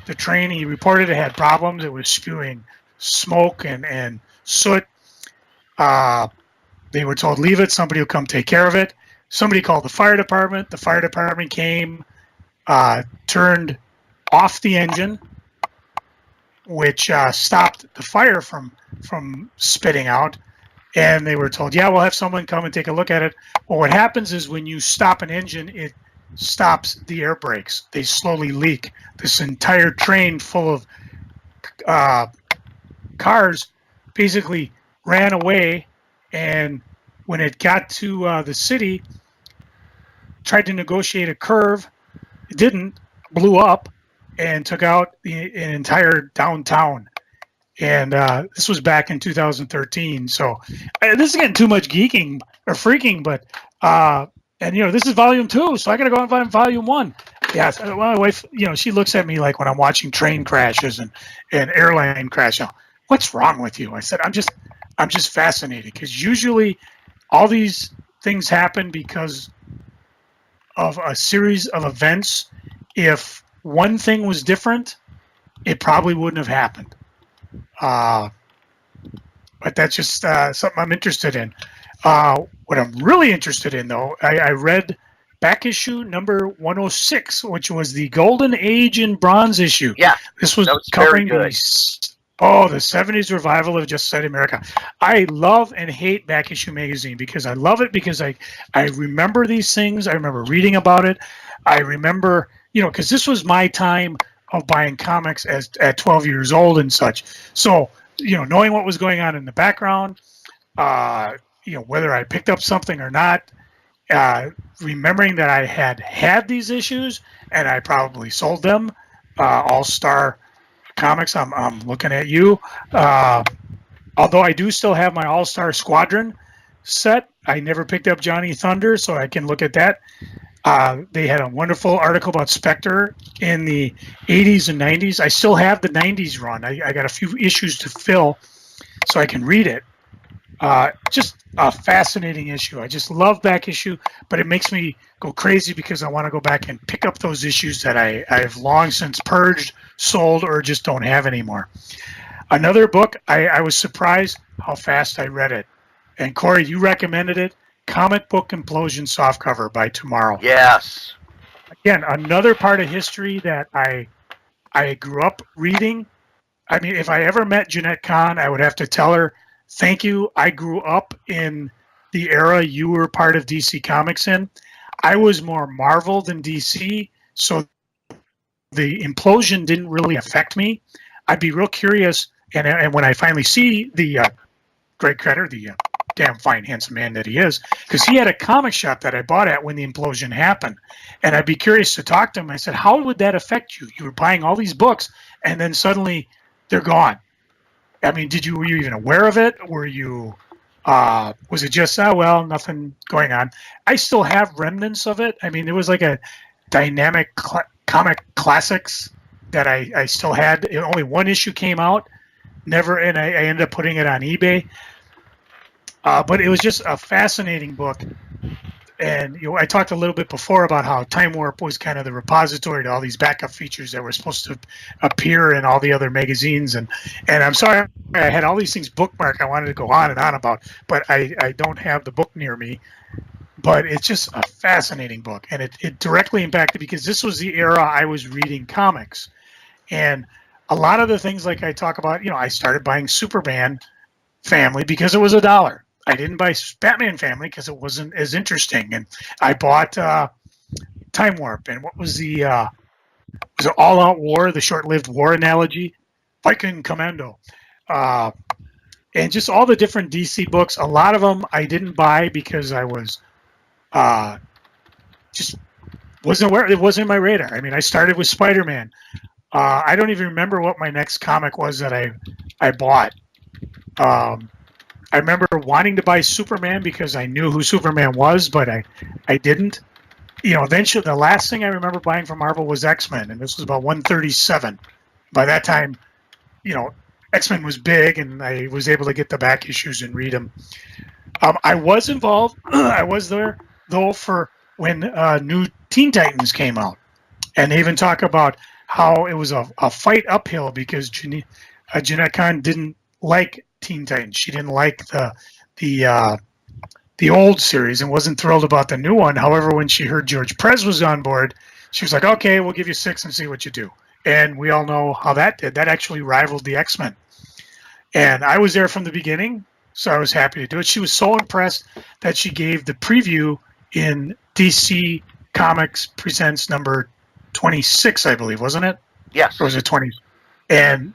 The train, he reported it had problems. It was spewing smoke and soot. They were told, leave it. Somebody will come take care of it. Somebody called the fire department. The fire department came, turned off the engine, which stopped the fire from spitting out. And they were told, yeah, we'll have someone come and take a look at it. Well, what happens is when you stop an engine, it stops the air brakes. They slowly leak. This entire train full of cars basically ran away. And when it got to the city, tried to negotiate a curve. It didn't, blew up, and took out an entire downtown. And this was back in 2013. So this is getting too much geeking or freaking, but and this is volume 2, so I got to go and find volume 1. Yeah, my wife, she looks at me like when I'm watching train crashes and airline crash. What's wrong with you? I said, I'm just fascinated, because usually all these things happen because of a series of events. If one thing was different, it probably wouldn't have happened. But that's just something I'm interested in. What I'm really interested in, though, I read back issue number 106, which was the Golden Age and Bronze issue. Yeah, this was covering the 70s revival of Just Inside America. I love and hate Back Issue Magazine because I love it because I remember these things. I remember reading about it. I remember, because this was my time of buying comics at 12 years old and such. So, knowing what was going on in the background, whether I picked up something or not, remembering that I had these issues and I probably sold them. All-Star Comics, I'm looking at you. Although I do still have my All-Star Squadron set, I never picked up Johnny Thunder, so I can look at that. They had a wonderful article about Spectre in the 80s and 90s. I still have the 90s run. I got a few issues to fill so I can read it. Just a fascinating issue. I just love Back Issue, but it makes me go crazy because I want to go back and pick up those issues that I've long since purged, sold, or just don't have anymore. Another book, I was surprised how fast I read it. And Cory, you recommended it. Comic Book Implosion softcover by Tomorrow. Yes. Again, another part of history that I grew up reading. I mean, if I ever met Jeanette Kahn, I would have to tell her, thank you. I grew up in the era you were part of DC Comics in. I was more Marvel than DC, so the implosion didn't really affect me. I'd be real curious, and when I finally see the Greg Cretter, the damn fine, handsome man that he is, because he had a comic shop that I bought at when the implosion happened, and I'd be curious to talk to him. I said, how would that affect you? You were buying all these books, and then suddenly they're gone. I mean, were you even aware of it? Were you, was it just, nothing going on? I still have remnants of it. I mean, there was like a dynamic comic classics that I still had. Only one issue came out, and I ended up putting it on eBay. But it was just a fascinating book. And I talked a little bit before about how Time Warp was kind of the repository to all these backup features that were supposed to appear in all the other magazines. And I'm sorry, I had all these things bookmarked I wanted to go on and on about, but I don't have the book near me. But it's just a fascinating book. And it directly impacted, because this was the era I was reading comics. And a lot of the things like I talk about, I started buying Superman Family because it was $1. I didn't buy Batman Family because it wasn't as interesting. And I bought Time Warp. And what was was it All Out War, the short-lived war analogy? Viking Commando. And just all the different DC books. A lot of them I didn't buy because I was just wasn't aware. It wasn't in my radar. I mean, I started with Spider-Man. I don't even remember what my next comic was that I bought. I remember wanting to buy Superman because I knew who Superman was, but I didn't. Eventually, the last thing I remember buying from Marvel was X-Men, and this was about 137. By that time, X-Men was big, and I was able to get the back issues and read them. I was involved. I was there, though, for when new Teen Titans came out. And they even talk about how it was a fight uphill because Jeanette Kahn didn't like Teen Titans. She didn't like the old series and wasn't thrilled about the new one. However, when she heard George Perez was on board, she was like, okay, we'll give you 6 and see what you do. And we all know how that did. That actually rivaled the X-Men. And I was there from the beginning, so I was happy to do it. She was so impressed that she gave the preview in DC Comics Presents number 26, I believe, wasn't it? Yes. Or was it 20? And,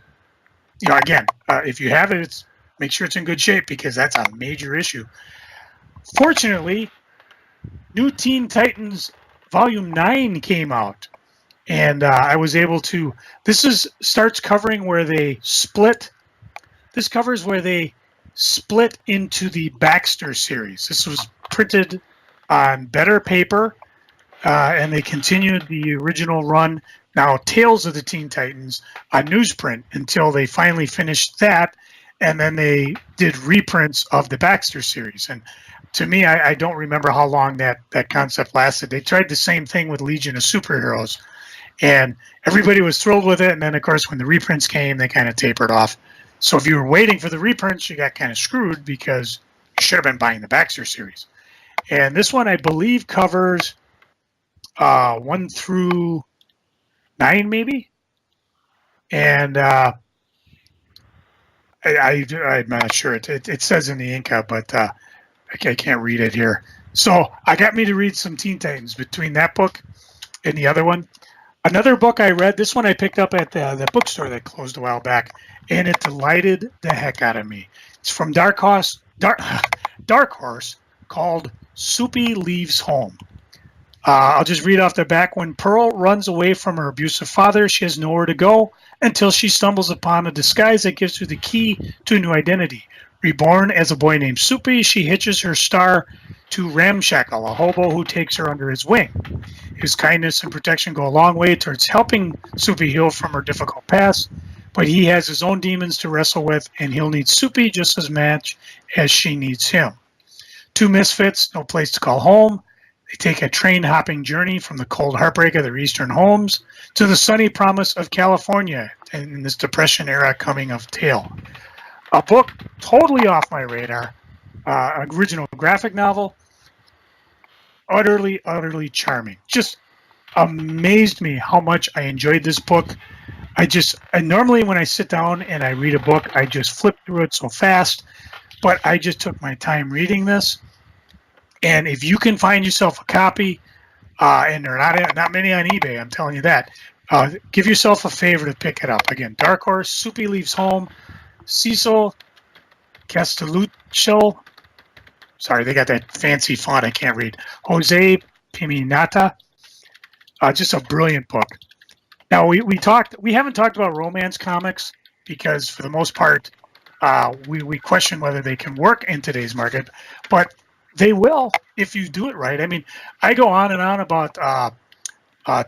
again, if you have it, make sure it's in good shape because that's a major issue. Fortunately, New Teen Titans Volume 9 came out. And I was able to... starts covering where they split... This covers where they split into the Baxter series. This was printed on better paper, and they continued the original run, now Tales of the Teen Titans, on newsprint until they finally finished that, and then they did reprints of the Baxter series. And to me, I don't remember how long that concept lasted. They tried the same thing with Legion of Superheroes, and everybody was thrilled with it, and then, of course, when the reprints came, they kind of tapered off. So if you were waiting for the reprints, you got kind of screwed because you should have been buying the Baxter series. And this one, I believe, covers 1 through 9, maybe. And I'm not sure. It says in the Inca, but I can't read it here. So I got me to read some Teen Titans between that book and the other one. Another book I read, this one I picked up at the bookstore that closed a while back, and it delighted the heck out of me. It's from Dark Horse called Soupy Leaves Home. I'll just read off the back. When Pearl runs away from her abusive father, she has nowhere to go until she stumbles upon a disguise that gives her the key to a new identity. Reborn as a boy named Soupy, she hitches her star to Ramshackle, a hobo who takes her under his wing. His kindness and protection go a long way towards helping Soupy heal from her difficult past, but he has his own demons to wrestle with, and he'll need Soupy just as much as she needs him. Two misfits, no place to call home. They take a train-hopping journey from the cold heartbreak of their eastern homes to the sunny promise of California in this Depression-era coming of tale. A book totally off my radar, original graphic novel, utterly, utterly charming. Just amazed me how much I enjoyed this book. I normally when I sit down and I read a book, I just flip through it so fast, but I just took my time reading this. And if you can find yourself a copy, and there are not many on eBay, I'm telling you that, give yourself a favor to pick it up. Again, Dark Horse, Soupy Leaves Home, Cecil Castelluccio. Sorry, they got that fancy font I can't read. Jose Piminata. Just a brilliant book. Now we haven't talked about romance comics because for the most part we question whether they can work in today's market, but they will if you do it right. I mean, I go on and on about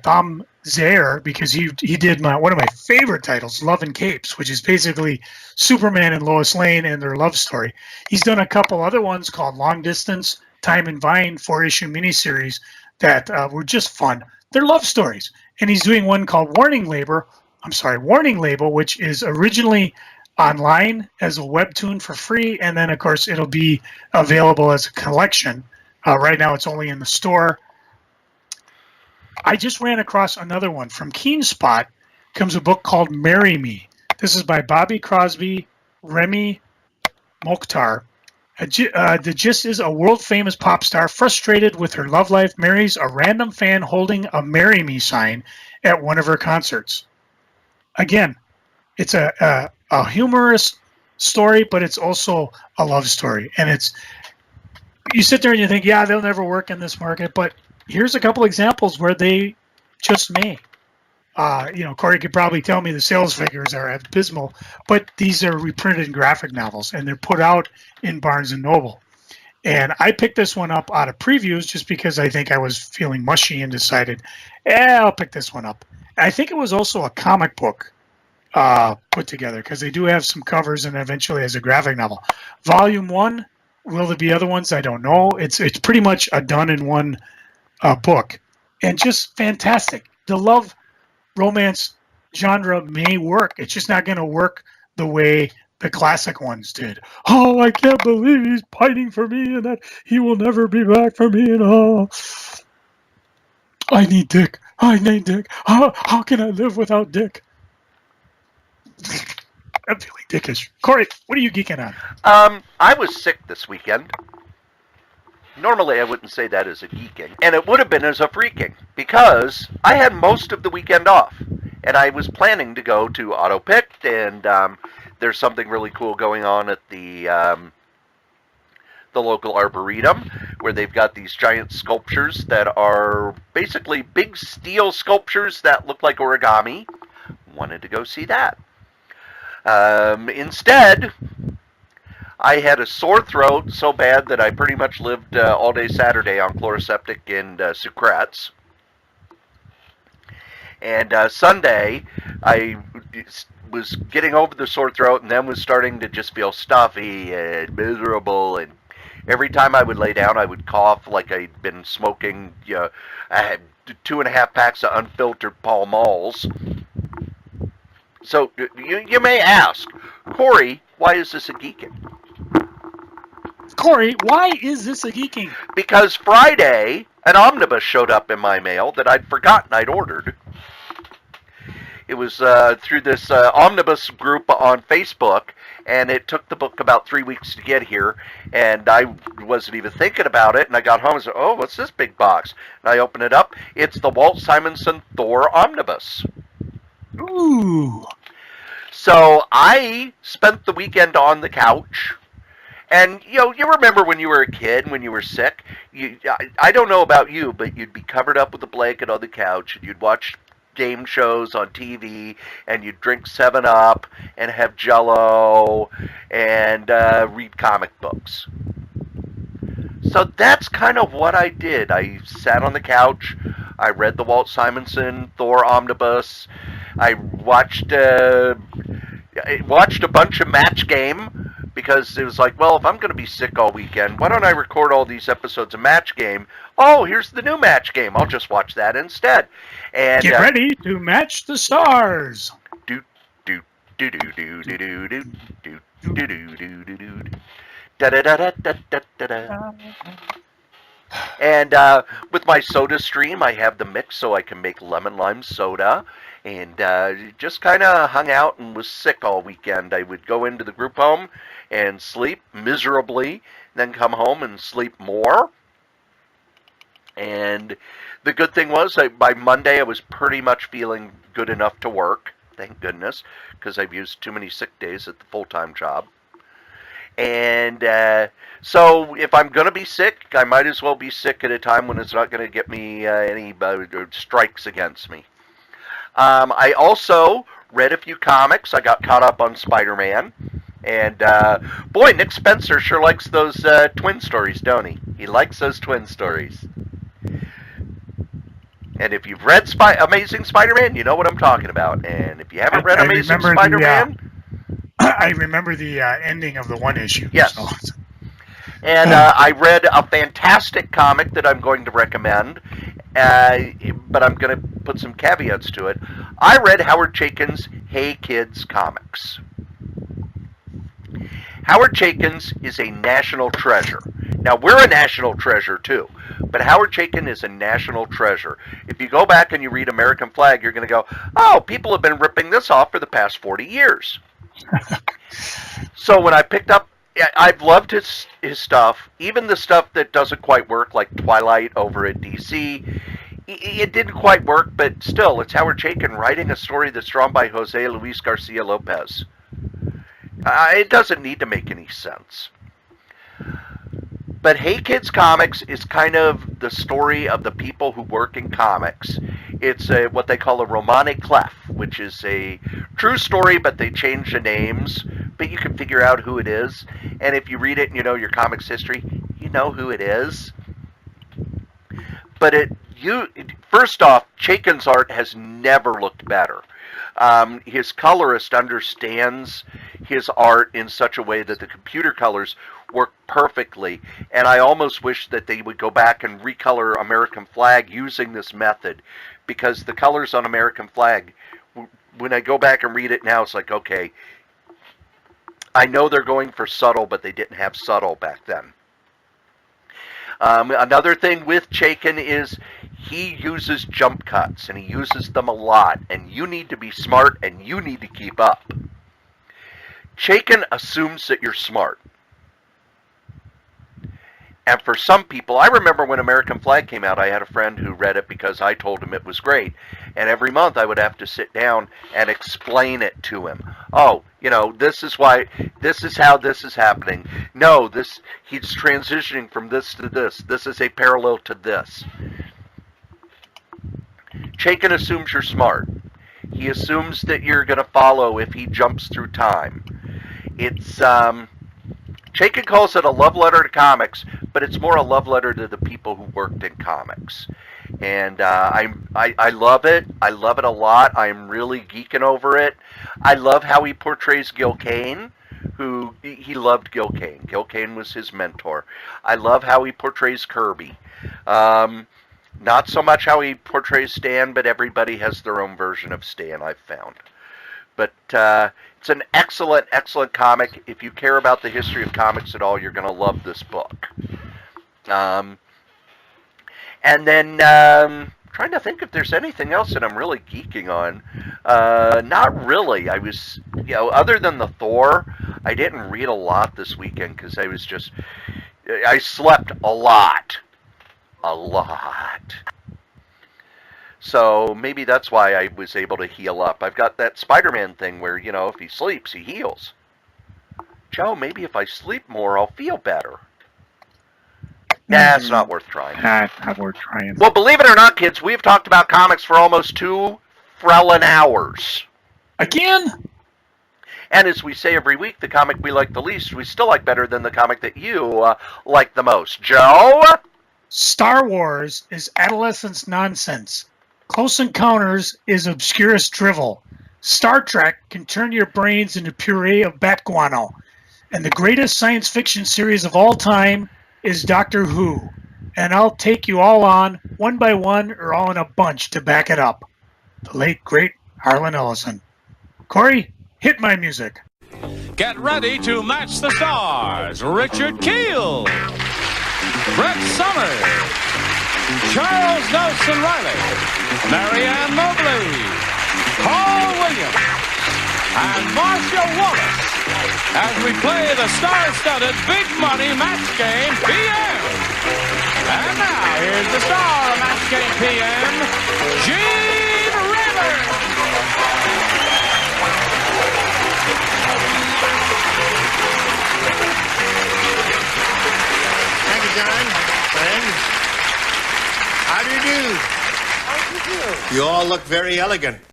Tom Zare because he did one of my favorite titles, Love and Capes, which is basically Superman and Lois Lane and their love story. He's done a couple other ones called Long Distance, Time and Vine, 4-issue miniseries that were just fun. They're love stories. And he's doing one called Warning Label, which is originally online as a webtoon for free, and then of course it'll be available as a collection. Right now it's only in the store. I just ran across another one. From Keenspot comes a book called Marry Me. This is by Bobby Crosby, Remy Mokhtar. The gist is a world-famous pop star frustrated with her love life marries a random fan holding a Marry Me sign at one of her concerts. Again, it's a humorous story, but it's also a love story. And you sit there and you think, yeah, they'll never work in this market, but here's a couple examples where they just may. Cory could probably tell me the sales figures are abysmal, but these are reprinted graphic novels, and they're put out in Barnes & Noble. And I picked this one up out of previews just because I think I was feeling mushy and decided, I'll pick this one up. I think it was also a comic book put together because they do have some covers and eventually as a graphic novel. Volume 1, will there be other ones? I don't know. It's pretty much a done-in-one book. And just fantastic. The love romance genre may work. It's just not going to work the way the classic ones did. Oh, I can't believe he's fighting for me and that he will never be back for me. And I need Dick. I need Dick. How can I live without Dick? I'm feeling dickish. Cory, what are you geeking on? I was sick this weekend. Normally I wouldn't say that as a geeking, and it would have been as a freaking, because I had most of the weekend off, and I was planning to go to Autopic, and there's something really cool going on at the local arboretum, where they've got these giant sculptures that are basically big steel sculptures that look like origami. Wanted to go see that. Instead, I had a sore throat so bad that I pretty much lived all day Saturday on Chloroseptic and Sucrets. And Sunday, I was getting over the sore throat and then was starting to just feel stuffy and miserable. And every time I would lay down, I would cough like I'd been smoking. I had 2.5 packs of unfiltered Pall Malls. So you may ask, Cory, why is this a geeking? Cory, why is this a geeking? Because Friday, an omnibus showed up in my mail that I'd forgotten I'd ordered. It was through this omnibus group on Facebook, and it took the book about 3 weeks to get here, and I wasn't even thinking about it, and I got home and said, oh, what's this big box? And I opened it up. It's the Walt Simonson Thor omnibus. Ooh. So I spent the weekend on the couch. And, you remember when you were a kid, when you were sick, I don't know about you, but you'd be covered up with a blanket on the couch, and you'd watch game shows on TV, and you'd drink 7-Up, and have Jell-O, and read comic books. So that's kind of what I did. I sat on the couch, I read the Walt Simonson Thor omnibus, I watched a bunch of Match Game, because it was like, well, if I'm going to be sick all weekend, why don't I record all these episodes of Match Game? Oh, here's the new Match Game. I'll just watch that instead. And get ready to match the stars. Do do do do do do do do do do do do do do. Da da da da da da da. And with my Soda Stream, I have the mix so I can make lemon lime soda. And just kind of hung out and was sick all weekend. I would go into the group home and sleep miserably, then come home and sleep more. And the good thing was, by Monday, I was pretty much feeling good enough to work. Thank goodness, because I've used too many sick days at the full-time job. And so if I'm going to be sick, I might as well be sick at a time when it's not going to get me any strikes against me. I also read a few comics. I got caught up on Spider-Man. And, boy, Nick Spencer sure likes those twin stories, don't he? He likes those twin stories. And if you've read Amazing Spider-Man, you know what I'm talking about. And if you haven't read Amazing Spider-Man... I remember the ending of the one issue. Yes. So. And I read a fantastic comic that I'm going to recommend, but I'm going to put some caveats to it. I read Howard Chaykin's Hey Kids comics. Howard Chaykin's is a national treasure. Now, we're a national treasure, too. But Howard Chaykin is a national treasure. If you go back and you read American Flag, you're going to go, oh, people have been ripping this off for the past 40 years. So when I picked up, I've loved his stuff. Even the stuff that doesn't quite work, like Twilight over at DC, it didn't quite work, but still, it's Howard Chaykin writing a story that's drawn by Jose Luis Garcia Lopez. It doesn't need to make any sense. But Hey Kids Comics is kind of the story of the people who work in comics. It's what they call a romane clef, which is a true story, but they change the names. But you can figure out who it is. And if you read it and you know your comics history, you know who it is. But first off, Chaykin's art has never looked better. His colorist understands his art in such a way that the computer colors work perfectly, and I almost wish that they would go back and recolor American flag using this method, because the colors on American flag, when I go back and read it now, it's like, okay, I know they're going for subtle, but they didn't have subtle back then. Another thing with Chaykin is he uses jump cuts, and he uses them a lot, and you need to be smart, and you need to keep up. Chaykin assumes that you're smart. And for some people, I remember when American Flag came out, I had a friend who read it because I told him it was great. And every month I would have to sit down and explain it to him. Oh, this is why, this is how this is happening. No, he's transitioning from this to this. This is a parallel to this. Chaykin assumes you're smart. He assumes that you're going to follow if he jumps through time. Chaykin calls it a love letter to comics, but it's more a love letter to the people who worked in comics. And I love it. I love it a lot. I'm really geeking over it. I love how he portrays Gil Kane, he loved Gil Kane. Gil Kane was his mentor. I love how he portrays Kirby. Not so much how he portrays Stan, but everybody has their own version of Stan, I've found. But it's an excellent, excellent comic. If you care about the history of comics at all, you're going to love this book. And then, trying to think if there's anything else that I'm really geeking on. Not really. I was, other than the Thor, I didn't read a lot this weekend because I slept a lot. A lot. So maybe that's why I was able to heal up. I've got that Spider-Man thing where, if he sleeps, he heals. Joe, maybe if I sleep more, I'll feel better. Nah, it's not worth trying. Not worth trying. Well, believe it or not, kids, we've talked about comics for almost 2 frelin hours. Again? And as we say every week, the comic we like the least, we still like better than the comic that you like the most. Joe? Star Wars is adolescence nonsense. Close Encounters is obscurest drivel. Star Trek can turn your brains into puree of bat guano. And the greatest science fiction series of all time is Doctor Who. And I'll take you all on, one by one, or all in a bunch to back it up. The late, great Harlan Ellison. Cory, hit my music. Get ready to match the stars. Richard Keel, Brett Summers, Charles Nelson Riley, Marianne Mobley, Paul Williams, and Marcia Wallace as we play the star-studded Big Money Match Game PM. And now, here's the star of Match Game PM, Gene Rayburn. Thank you, John. Friends, how do you do? How do you do? You all look very elegant.